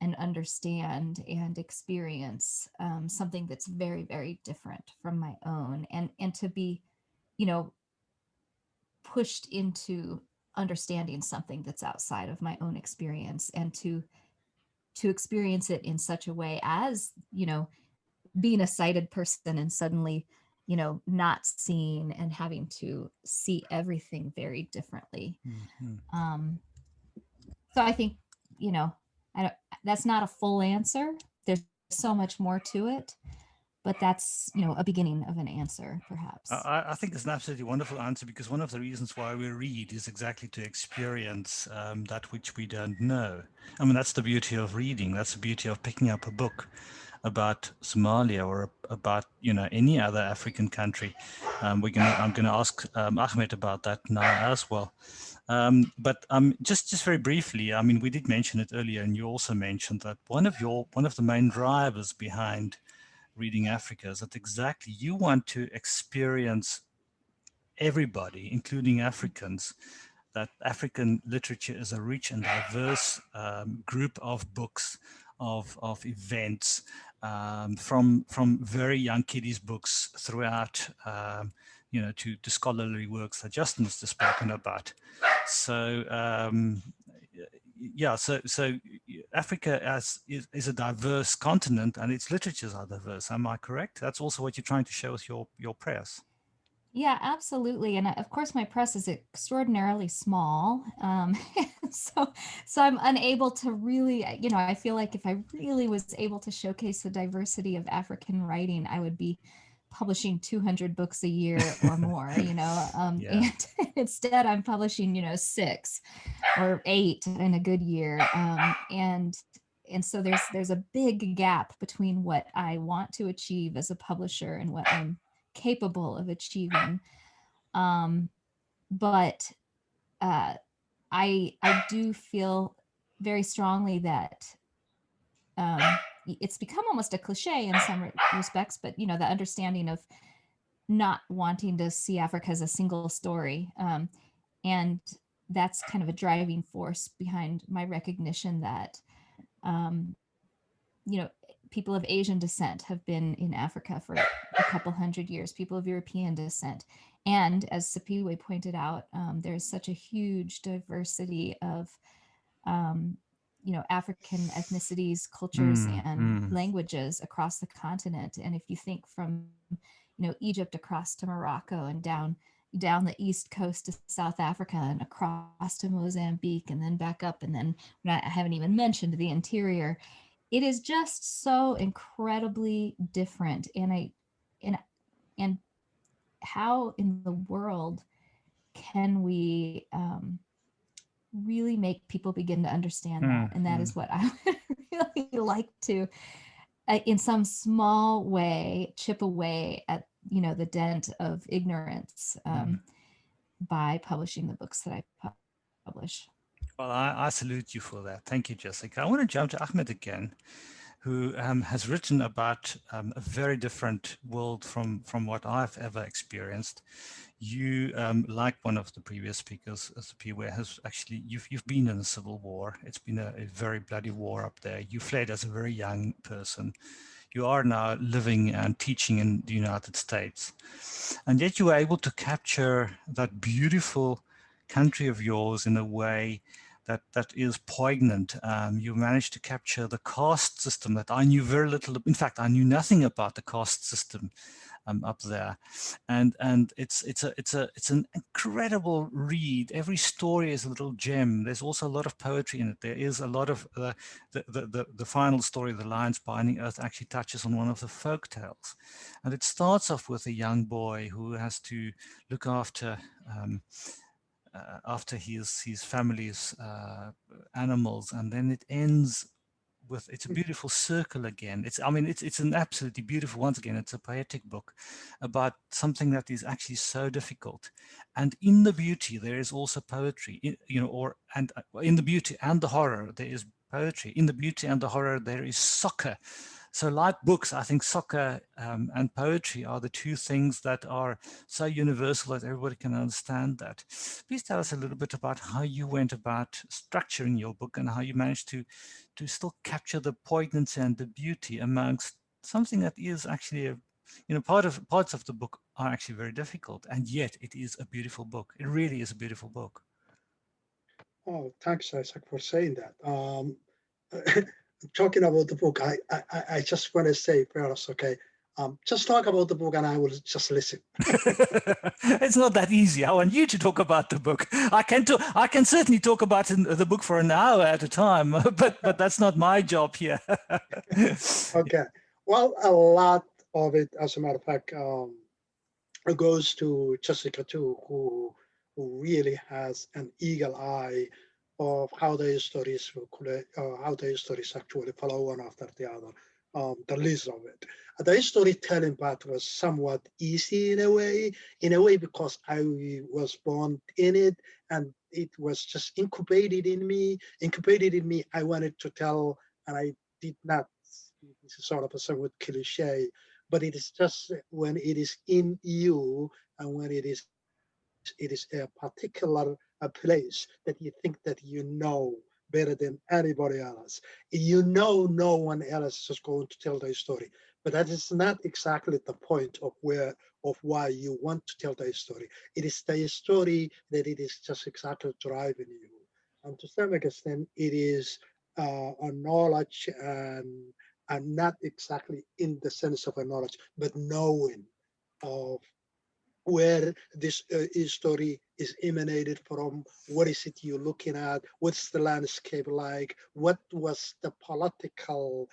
and understand and experience something that's very, very different from my own, and to be, pushed into understanding something that's outside of my own experience, and to experience it in such a way as, being a sighted person and suddenly, not seeing and having to see everything very differently. So I think, that's not a full answer. There's so much more to it, but that's, a beginning of an answer, perhaps. I think it's an absolutely wonderful answer, because one of the reasons why we read is exactly to experience that which we don't know. I mean, that's the beauty of reading. That's the beauty of picking up a book about Somalia or about, any other African country. I'm going to ask Ahmed about that now as well. But just very briefly, I mean, we did mention it earlier, and you also mentioned that one of the main drivers behind reading Africa is that exactly you want to experience everybody, including Africans, that African literature is a rich and diverse group of books, of events, from very young kiddies books throughout, to scholarly works that Justin has just spoken about. So so Africa is a diverse continent, and its literatures are diverse. Am I correct? That's also what you're trying to show us your press. Yeah, absolutely. And of course, my press is extraordinarily small. So I'm unable to really, I feel like if I really was able to showcase the diversity of African writing, I would be publishing 200 books a year or more, and instead I'm publishing, 6 or 8 in a good year. And so there's a big gap between what I want to achieve as a publisher and what I'm capable of achieving. But I do feel very strongly that it's become almost a cliche in some respects, but the understanding of not wanting to see Africa as a single story, and that's kind of a driving force behind my recognition that people of Asian descent have been in Africa for a couple hundred years, people of European descent. And as Siphiwe pointed out, there's such a huge diversity of, African ethnicities, cultures, and languages across the continent. And if you think from, Egypt across to Morocco and down the east coast to South Africa and across to Mozambique and then back up, and then I haven't even mentioned the interior. It is just so incredibly different. And how in the world can we really make people begin to understand that? And that is what I would really like to in some small way, chip away at, the dent of ignorance by publishing the books that I publish. Well, I salute you for that. Thank you, Jessica. I want to jump to Ahmed again, who has written about a very different world from what I've ever experienced. You, like one of the previous speakers, Siphiwe, has actually, you've been in a civil war. It's been a very bloody war up there. You fled as a very young person. You are now living and teaching in the United States. And yet you were able to capture that beautiful country of yours in a way that is poignant. You managed to capture the caste system that I knew very little. In fact, I knew nothing about the caste system up there, and it's an incredible read. Every story is a little gem. There's also a lot of poetry in it. There is a lot of the final story, The Lions Binding Earth, actually touches on one of the folk tales, and it starts off with a young boy who has to look after his family's animals, and then it ends with, it's a beautiful circle again. It's an absolutely beautiful, once again, it's a poetic book about something that is actually so difficult. And in the beauty, there is also poetry, and in the beauty and the horror, there is poetry. In the beauty and the horror, there is soccer. So like books, I think soccer and poetry are the two things that are so universal that everybody can understand that. Please tell us a little bit about how you went about structuring your book and how you managed to still capture the poignancy and the beauty amongst something that is actually parts of the book are actually very difficult, and yet it is a beautiful book. It really is a beautiful book. Oh, thanks, Isaac, for saying that. Talking about the book, I just want to say first, okay, just talk about the book and I will just listen. It's not that easy. I want you to talk about the book. I can certainly talk about the book for an hour at a time, but that's not my job here. Okay. Well, a lot of it, as a matter of fact, goes to Jessica too, who really has an eagle eye of how the stories actually follow one after the other. The list of it. The storytelling part was somewhat easy in a way because I was born in it and it was just incubated in me. I wanted to tell, and I did not. This is sort of a somewhat cliche, but it is just when it is in you and when it is a particular place that you think that you know better than anybody else. You know no one else is going to tell the story, but that is not exactly the point of why you want to tell the story. It is the story that it is just exactly driving you. And to some extent, it is a knowledge and not exactly in the sense of a knowledge, but knowing of where this story is emanated from, what is it you're looking at, what's the landscape like, what was the political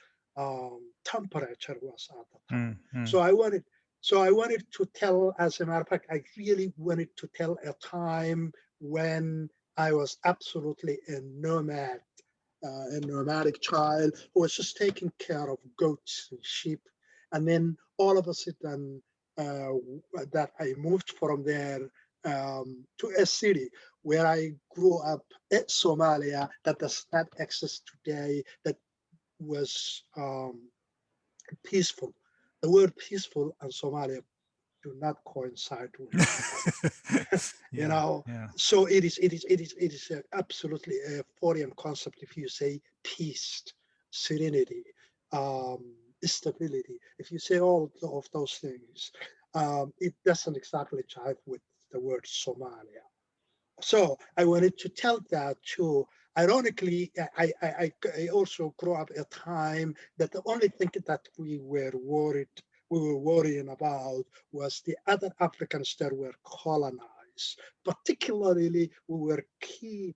temperature was at the time. So I wanted to tell, as a matter of fact, I really wanted to tell a time when I was absolutely a nomadic child who was just taking care of goats and sheep. And then all of a sudden, that I moved from there to a city where I grew up in Somalia that does not exist today, that was peaceful. The word peaceful and Somalia do not coincide with So it is absolutely a foreign concept if you say peace, serenity, stability. If you say all of those things, it doesn't exactly jive with the word Somalia. So I wanted to tell that too. Ironically, I also grew up at a time that the only thing that we were worrying about was the other Africans that were colonized. Particularly, we were keen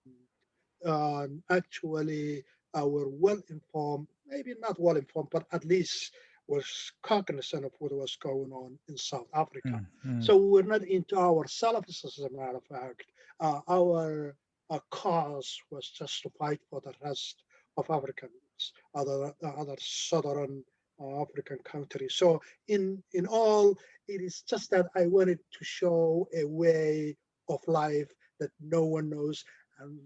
on actually our well-informed, maybe not well-informed, but at least was cognizant of what was going on in South Africa. So we were not into ourselves, as a matter of fact. Our cause was just to fight for the rest of Africans, other southern African countries. So in all, it is just that I wanted to show a way of life that no one knows, and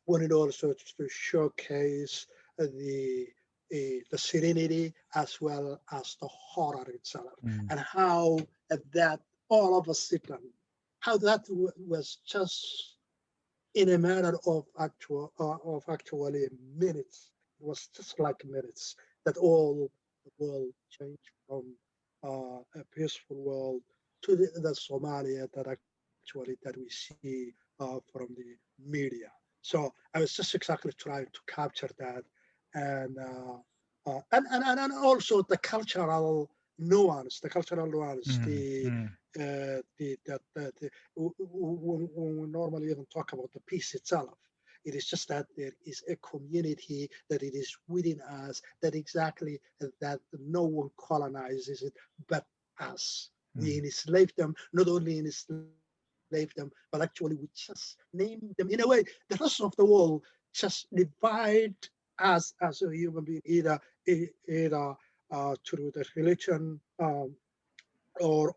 wanted also to showcase the serenity as well as the horror itself, and how that all of a sudden, how that was just in a matter of actually minutes. It was just like minutes that all the world changed from a peaceful world to the Somalia that we see from the media. So I was just exactly trying to capture that, and also the cultural nuance, when we normally even talk about the piece itself. It is just that there is a community, that it is within us, that exactly that no one colonizes it but us. We enslave them, not only enslave them, but actually we just name them in a way. The rest of the world just divide us as a human being, either through the religion or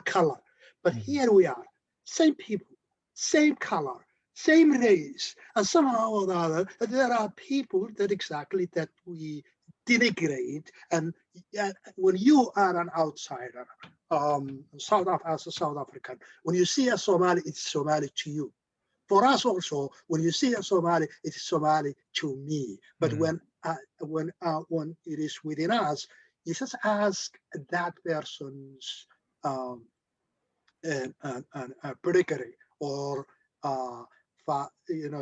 color. But here we are, same people, same color, same race, and somehow or other, there are people that we denigrate. And when you are an outsider, as a South African, when you see a Somali, it's Somali to you. For us also, when you see a Somali, it's Somali to me. But when it is within us, you just ask that person's pedigree or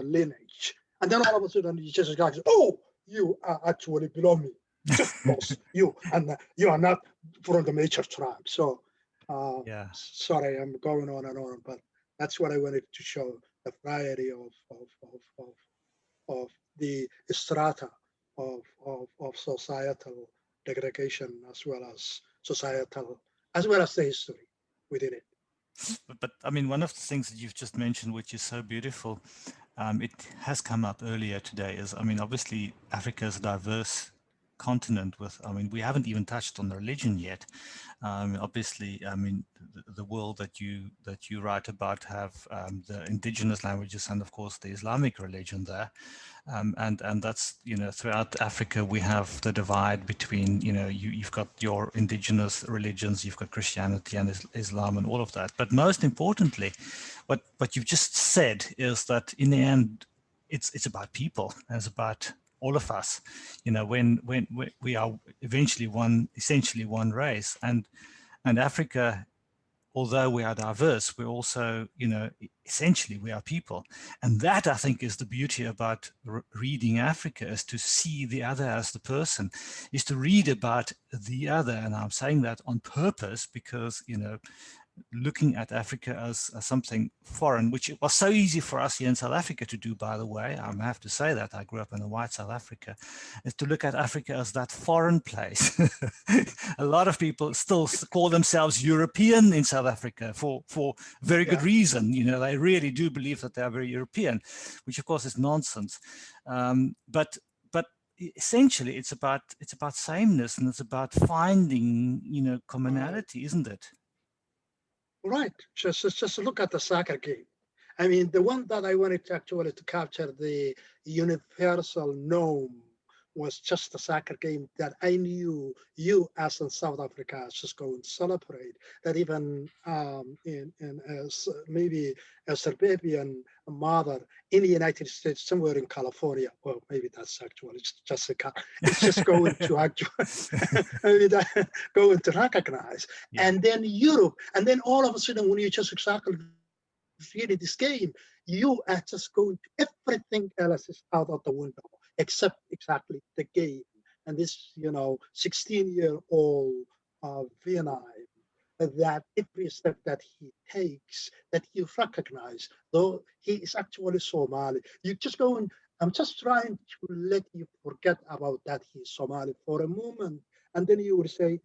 lineage, and then all of a sudden you just go, oh, you are actually below me, just because you are not from the major tribe. So sorry, I'm going on and on, but that's what I wanted to show, the variety of the strata of societal degradation, as well as the history within it. But I mean, one of the things that you've just mentioned, which is so beautiful, it has come up earlier today, is, I mean, obviously Africa is a diverse continent with, I mean, we haven't even touched on the religion yet. Obviously, I mean, the world that you write about have the indigenous languages and of course the Islamic religion there. And that's, throughout Africa, we have the divide between, you've got your indigenous religions, you've got Christianity and Islam and all of that. But most importantly, what you've just said is that in the end, it's about people, and it's about all of us, when we are eventually essentially one race, and Africa, although we are diverse, we're also, essentially we are people. And that, I think, is the beauty about reading Africa, is to see the other as the person, is to read about the other. And I'm saying that on purpose because, looking at Africa as something foreign, which was so easy for us here in South Africa to do, by the way, I have to say that I grew up in a white South Africa, is to look at Africa as that foreign place. A lot of people still call themselves European in South Africa for very good reason. They really do believe that they are very European, which of course is nonsense. But essentially it's about sameness, and it's about finding, commonality, isn't it? Right. Just look at the soccer game. I mean, the one that I wanted to actually to capture, the universal norm, was just a soccer game that I knew you, as in South Africa, just going to celebrate. That even maybe a Serbian mother in the United States, somewhere in California, well, maybe that's actually just it's just going to actually going to recognize. Yeah. And then Europe, and then all of a sudden, when you just exactly read this game, you are just going to, everything else is out of the window except exactly the game. And this, 16-year-old Vietnam, that every step that he takes, that you recognize, though he is actually Somali, you just go and, I'm just trying to let you forget about that he's Somali for a moment, and then you will say,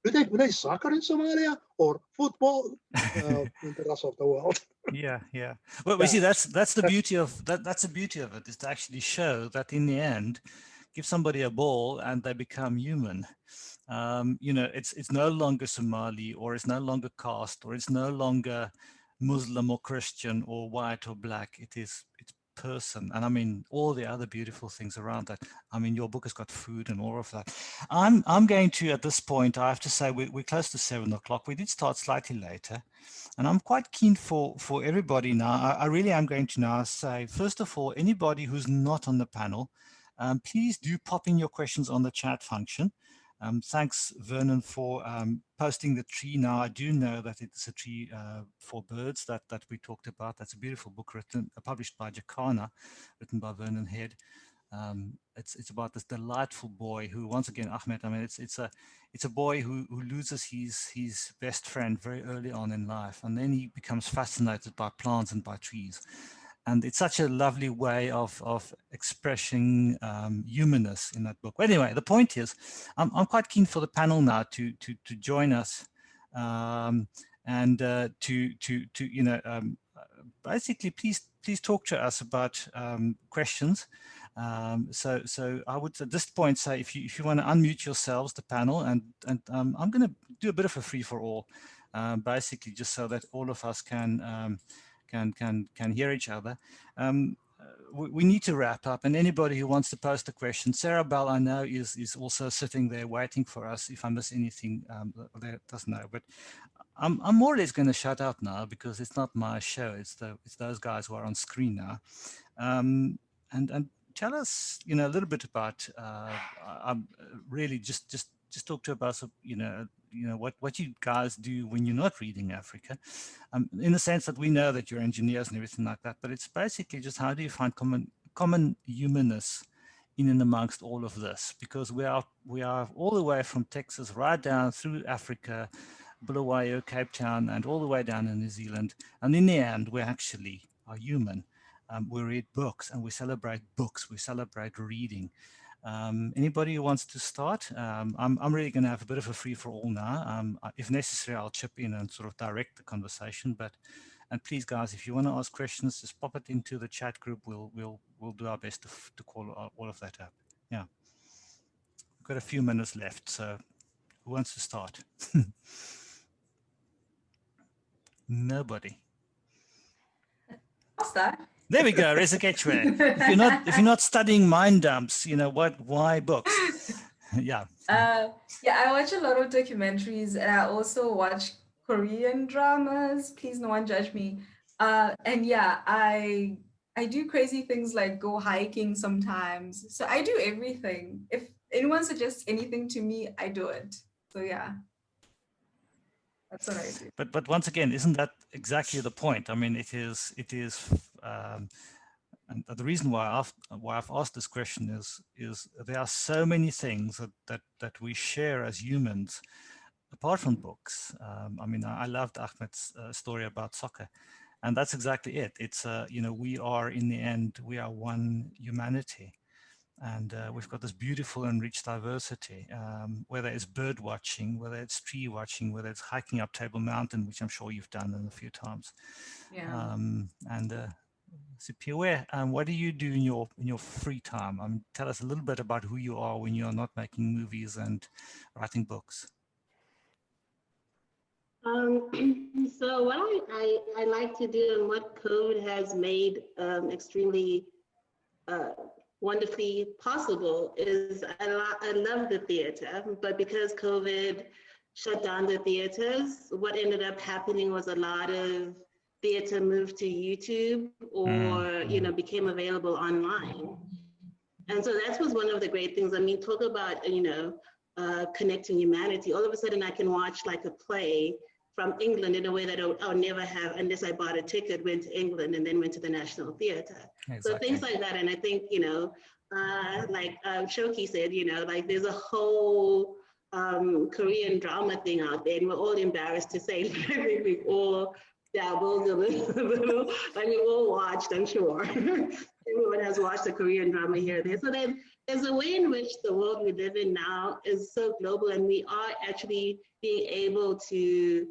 do they play soccer in Somalia or football in the rest of the world? Yeah, yeah. Well, we see that's the beauty of that. That's the beauty of it, is to actually show that in the end, give somebody a ball and they become human. You know, it's no longer Somali, or it's no longer caste, or it's no longer Muslim or Christian or white or black. It's person. And I mean all the other beautiful things around that. I mean, your book has got food and all of that. I'm going to, at this point, I have to say we're close to 7 o'clock. We did start slightly later, and I'm quite keen for everybody now. I really am going to now say, first of all, anybody who's not on the panel, please do pop in your questions on the chat function. Thanks, Vernon, for posting the tree. Now, I do know that it's a tree for birds that we talked about. That's a beautiful book written, published by Jacana, written by Vernon Head. It's about this delightful boy who, once again, Ahmed, I mean, it's a boy who loses his best friend very early on in life, and then he becomes fascinated by plants and by trees. And it's such a lovely way of expressing humanness in that book. But anyway, the point is, I'm quite keen for the panel now to join us and to you know, basically please talk to us about questions. So I would at this point say, if you want to unmute yourselves, the panel, and I'm going to do a bit of a free for all, basically just so that all of us can hear each other. We need to wrap up, and anybody who wants to post a question, Sarah Bell, I know is also sitting there waiting for us. If I miss anything, let us know. But I'm more or less going to shut up now, because it's not my show. It's those guys who are on screen now. And tell us, you know, a little bit about. Really just talk to us, you know what you guys do when you're not reading Africa, in the sense that we know that you're engineers and everything like that, but it's basically just how do you find common humanness in and amongst all of this, because we are all the way from Texas right down through Africa, Bulawayo, Cape Town, and all the way down in New Zealand, and in the end we actually are human. We read books and we celebrate books, we celebrate reading. Anybody who wants to start? I'm really going to have a bit of a free for all now. If necessary, I'll chip in and sort of direct the conversation. And please, guys, if you want to ask questions, just pop it into the chat group. We'll do our best to call all of that up. Yeah, we've got a few minutes left, so who wants to start? Nobody. I'll start. There we go, Rešoketšwe. If you're not studying mind dumps, you know what? Why books? Yeah. Yeah, I watch a lot of documentaries, and I also watch Korean dramas. Please, no one judge me. And yeah, I do crazy things like go hiking sometimes. So I do everything. If anyone suggests anything to me, I do it. So yeah. That's what I do. But once again, isn't that exactly the point? I mean, it is. And the reason why I've asked this question is there are so many things that we share as humans, apart from books. I mean, I loved Ahmed's story about soccer, and that's exactly it. It's you know, we are in the end, we are one humanity. And we've got this beautiful and rich diversity, whether it's bird watching, whether it's tree watching, whether it's hiking up Table Mountain, which I'm sure you've done a few times. Yeah. And Siphiwe, what do you do in your free time? Tell us a little bit about who you are when you're not making movies and writing books. So what I like to do, and what COVID has made extremely wonderfully possible, is I love the theater, but because COVID shut down the theaters, what ended up happening was a lot of theater moved to YouTube or you know, became available online. And so that was one of the great things. I mean, talk about, you know, connecting humanity. All of a sudden I can watch like a play from England in a way that I'll never have unless I bought a ticket, went to England, and then went to the National Theatre. Exactly. So things like that. And I think, you know, like Shoki said, you know, like there's a whole Korean drama thing out there, and we're all embarrassed to say that we've all dabbled a little, like we all watched, I'm sure. Everyone has watched a Korean drama here and there. So then there's a way in which the world we live in now is so global, and we are actually being able to,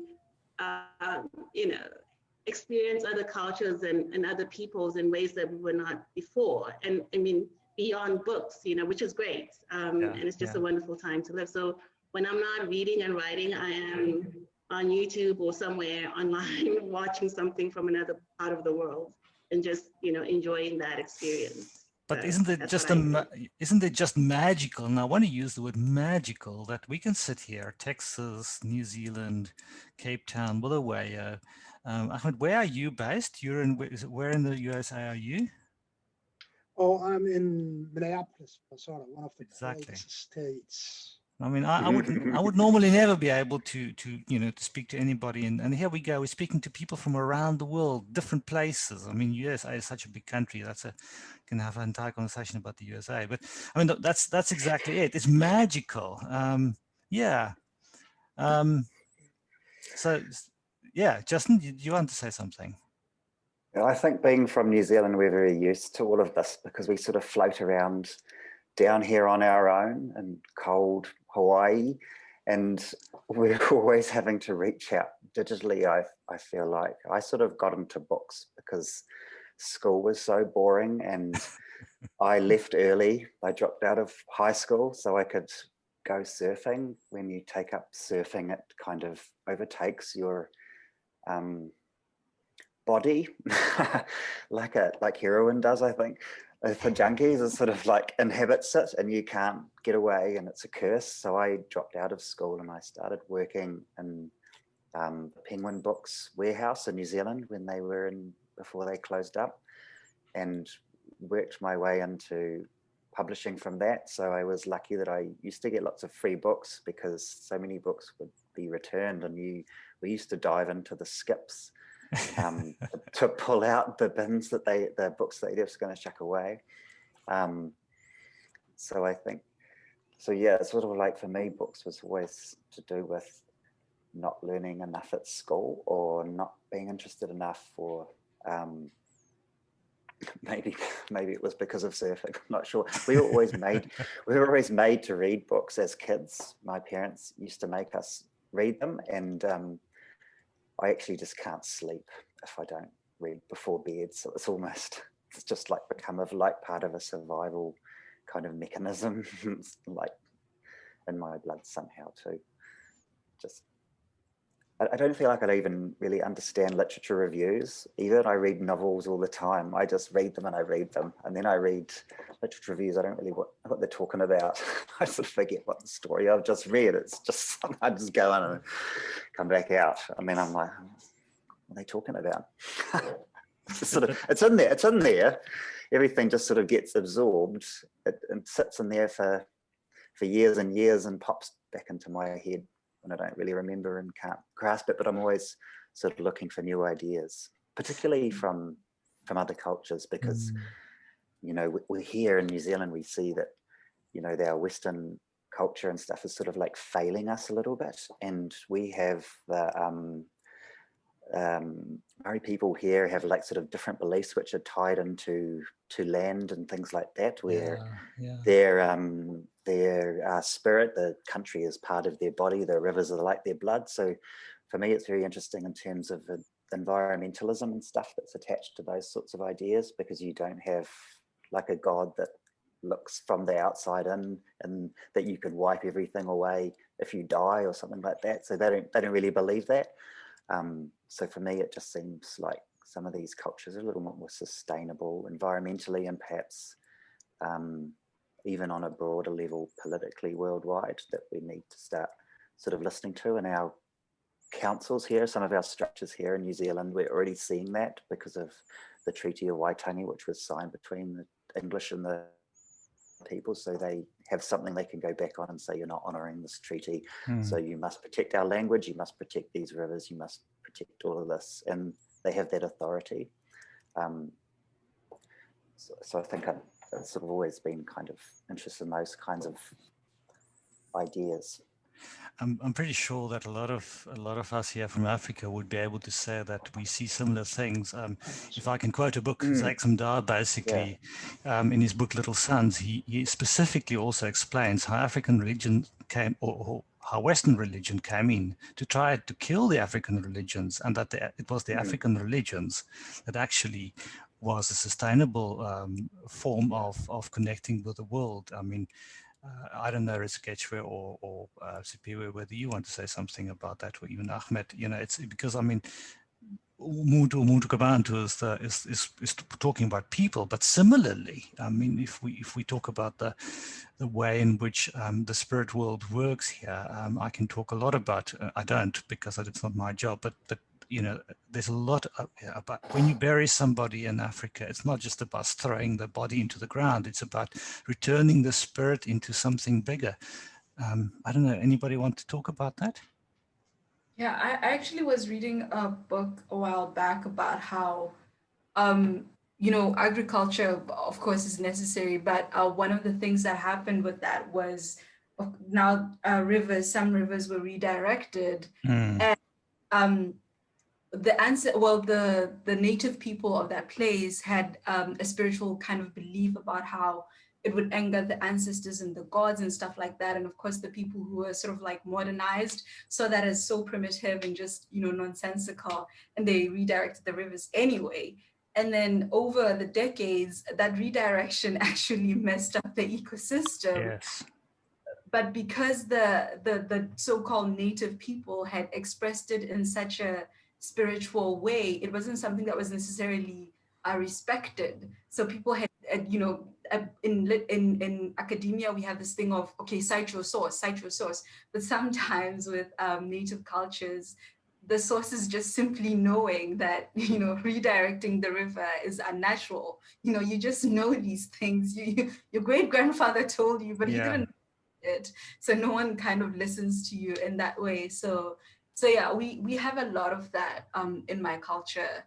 experience other cultures and other peoples in ways that we were not before. And I mean, beyond books, which is great. And it's just a wonderful time to live. So when I'm not reading and writing, I am on YouTube or somewhere online watching something from another part of the world and just, enjoying that experience. But isn't it just magical? And I want to use the word magical, that we can sit here, Texas, New Zealand, Cape Town, Bulawayo. Ahmed, where are you based? You're in, where in the USA are you? Oh, I'm in Minneapolis, Minnesota, one of the coldest states. I mean, I would normally never be able to speak to anybody, and here we go. We're speaking to people from around the world, different places. I mean, USA is such a big country. Can have an entire conversation about the USA. But I mean, that's exactly it. It's magical. So yeah, Justin, do you want to say something? I think being from New Zealand, we're very used to all of this because we sort of float around down here on our own in cold Hawaii, and we're always having to reach out digitally. I feel like I sort of got into books because school was so boring, and I left early. I dropped out of high school so I could go surfing. When you take up surfing, it kind of overtakes your body like heroin does, I think. For junkies, it sort of like inhabits it and you can't get away, and it's a curse. So I dropped out of school and I started working in the Penguin Books warehouse in New Zealand when they were in, before they closed up, and worked my way into publishing from that. So I was lucky that I used to get lots of free books because so many books would be returned, and we used to dive into the skips to pull out the bins that the books that they were going to chuck away. So I think, so yeah, it's sort of like for me, books was always to do with not learning enough at school or not being interested enough, or maybe it was because of surfing. I'm not sure. We were always made to read books as kids. My parents used to make us read them, and I actually just can't sleep if I don't read before bed. So it's just like become like part of a survival kind of mechanism, like in my blood somehow too. Just, I don't feel like I even really understand literature reviews either. I read novels all the time. I just read them and I read them. And then I read literature reviews. I don't really know what they're talking about. I sort of forget what the story I've just read. It's just, I just go in and come back out. And then I'm like, what are they talking about? It's in there. Everything just sort of gets absorbed. It sits in there for years and years and pops back into my head when I don't really remember and can't grasp it, but I'm always sort of looking for new ideas, particularly from other cultures, because, we're here in New Zealand, we see that, our Western culture and stuff is sort of like failing us a little bit. And we have the Maori people here have like sort of different beliefs which are tied into land and things like that, where their spirit, the country is part of their body, the rivers are like their blood. So for me, it's very interesting in terms of environmentalism and stuff that's attached to those sorts of ideas, because you don't have like a god that looks from the outside in and that you can wipe everything away if you die or something like that. So they don't really believe that. So for me, it just seems like some of these cultures are a little more sustainable environmentally, and perhaps even on a broader level politically worldwide, that we need to start sort of listening to. In our councils here, some of our structures here in New Zealand, we're already seeing that because of the Treaty of Waitangi, which was signed between the English and the people. So they have something they can go back on and say, you're not honouring this treaty. So you must protect our language, you must protect these rivers, you must protect all of this. And they have that authority. So I think I've sort of always been kind of interested in those kinds of ideas. I'm pretty sure that a lot of us here from Africa would be able to say that we see similar things. If I can quote a book, Zach Mda basically, in his book Little Sons, he specifically also explains how African religion came, or how Western religion came in to try to kill the African religions, and that it was the African religions that actually was a sustainable form of connecting with the world. I mean, I don't know, Rešoketšwe or Siphiwe, whether you want to say something about that, or even Ahmed. You know, it's because, I mean, Umuntu Kabantu is talking about people, but similarly, I mean, if we talk about the way in which the spirit world works here, I can talk a lot about. I don't, because it's not my job, but you know, there's a lot about when you bury somebody in Africa, it's not just about throwing the body into the ground, it's about returning the spirit into something bigger. I don't know, anybody want to talk about that? Yeah, I actually was reading a book a while back about how, you know, agriculture, of course, is necessary, but one of the things that happened with that was now some rivers were redirected, and the answer, well, the native people of that place had a spiritual kind of belief about how it would anger the ancestors and the gods and stuff like that. And of course, the people who were sort of like modernized saw that as so primitive and just, you know, nonsensical, and they redirected the rivers anyway. And then over the decades, that redirection actually messed up the ecosystem. Yes. But because the so-called native people had expressed it in such a spiritual way, it wasn't something that was necessarily respected. So people had, you know, in academia, we have this thing of, okay, cite your source. But sometimes with native cultures, the source is just simply knowing that, you know, redirecting the river is unnatural. You know, you just know these things. Your great grandfather told you, but he didn't. It, so no one kind of listens to you in that way. So yeah, we have a lot of that in my culture.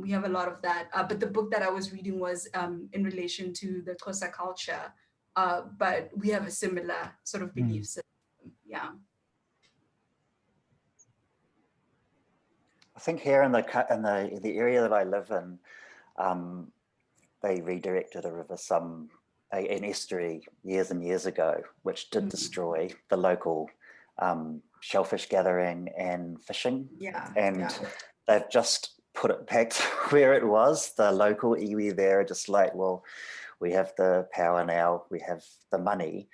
We have a lot of that, but the book that I was reading was in relation to the Xhosa culture, but we have a similar sort of belief system. Yeah. I think here in the area that I live in, they redirected a river, an estuary years and years ago, which did destroy the local shellfish gathering and fishing. They've just put it back to where it was. The local iwi there are just like, well, we have the power now, we have the money,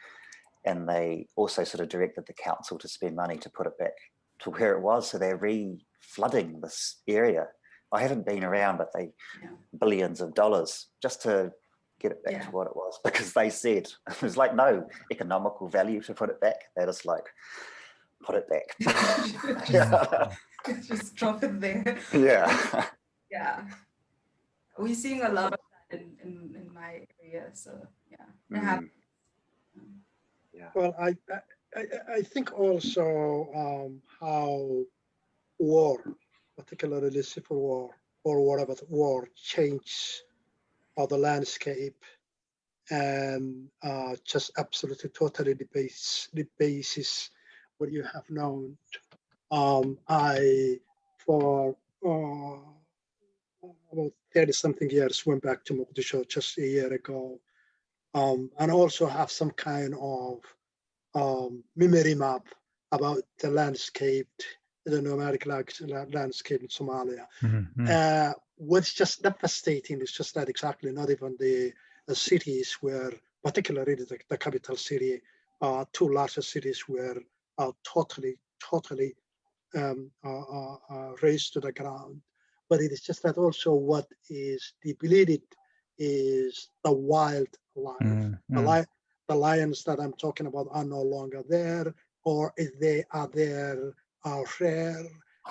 and they also sort of directed the council to spend money to put it back to where it was. So they're re-flooding this area. I haven't been around, but billions of dollars just to get it back to what it was, because they said there's like no economical value to put it back. They're just like, put it back. Just drop it there. Yeah. Yeah. We're seeing a lot of that in my area. So yeah. Well, I think also how war, particularly the civil war or whatever war, changed the landscape and just absolutely totally the basis what you have known. I, for about 30-something years, went back to Mogadishu just a year ago, and also have some kind of memory map about the landscape, the nomadic landscape in Somalia. What's just devastating is just that exactly not even the cities where, particularly the capital city, two larger cities were totally razed to the ground. But it is just that also what is depleted is the wildlife. The lions that I'm talking about are no longer there, or if they are there, are rare.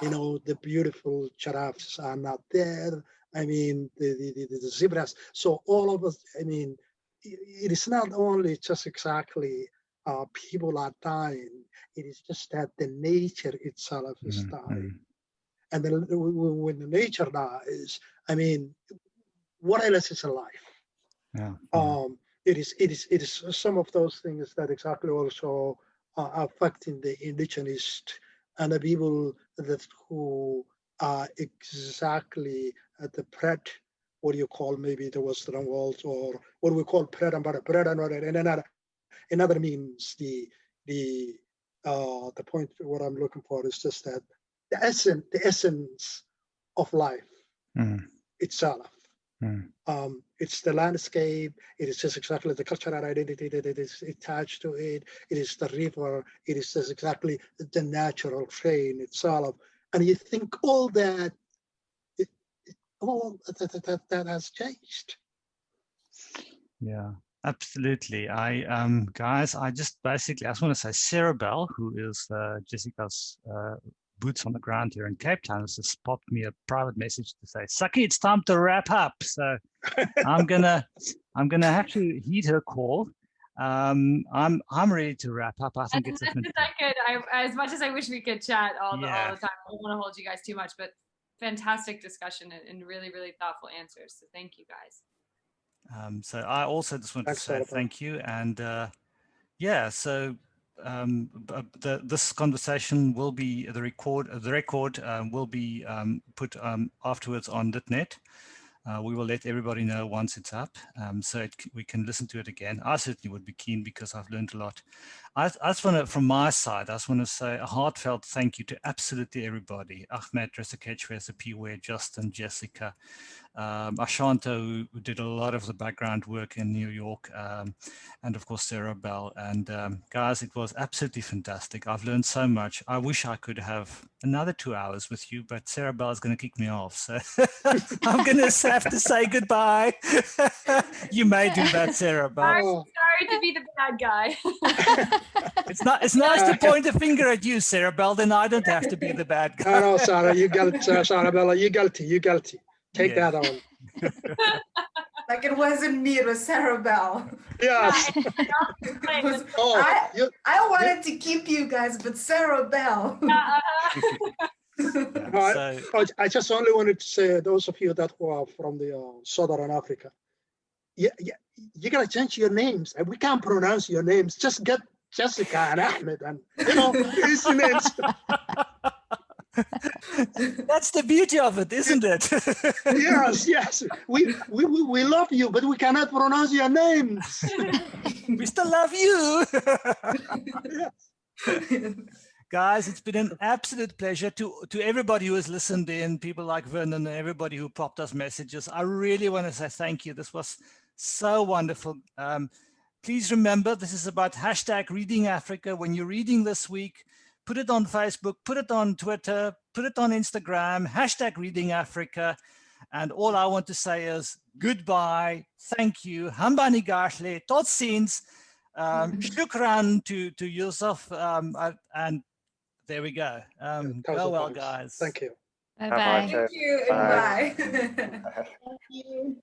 You know, the beautiful giraffes are not there. I mean, the zebras. So all of us, I mean, it is not only just exactly people are dying. It is just that the nature itself is dying. And then when the nature dies, I mean, what else is alive? It is some of those things that exactly also affecting the indigenous and the people that who are exactly at the bread, what do you call maybe the Western world, or what we call bread and butter, and another means the point what I'm looking for is just that the essence of life itself. It's the landscape. It is just exactly the cultural identity that it is attached to it. It is the river. It is just exactly the natural train itself. And you think all that, all that has changed. Yeah, absolutely. Guys, I just want to say Sarah Bell, who is Jessica's boots on the ground here in Cape Town, has just popped me a private message to say, Saki, it's time to wrap up. So I'm gonna have to heed her call. I'm ready to wrap up. I think as much as I wish we could chat all the time, I don't want to hold you guys too much, but fantastic discussion and really, really thoughtful answers. So thank you guys. So I also just want to say thank you. And so this conversation will be the record will be put afterwards on LitNet. We will let everybody know once it's up, so we can listen to it again. I certainly would be keen because I've learned a lot. I just want to, from my side, I just want to say a heartfelt thank you to absolutely everybody. Ahmed, Rešoketšwe, Siphiwe, Justin, Jessica, Ashanta, who did a lot of the background work in New York, and of course Sarah Bell. And guys, it was absolutely fantastic. I've learned so much. I wish I could have another 2 hours with you, but Sarah Bell is going to kick me off, so I'm going to have to say goodbye. You may do that, Sarah Bell. Sorry to be the bad guy. It's nice to point a finger at you, Sarah Bell. Then I don't have to be the bad guy. No, Sarah, you got it, Sarah Bella. You guilty. Take that on. Like it wasn't me, it was Sarah Bell. Yes. I wanted to keep you guys, but Sarah Bell. I just only wanted to say, those of you that who are from the Southern Africa, you gotta change your names. We can't pronounce your names. Just get Jessica and Ahmed, and these names. That's the beauty of it, isn't it? Yes. We love you, but we cannot pronounce your names. We still love you. Yes. Guys, it's been an absolute pleasure to everybody who has listened in, people like Vernon and everybody who popped us messages. I really want to say thank you. This was so wonderful. Please remember, this is about #ReadingAfrica. When you're reading this week, put it on Facebook, put it on Twitter, put it on Instagram, #ReadingAfrica. And all I want to say is goodbye, thank you, hambani gahle, tot ziens, shukran to Yusuf, and there we go. Go well, guys. Thank you. Bye-bye. Thank you and bye. Thank you.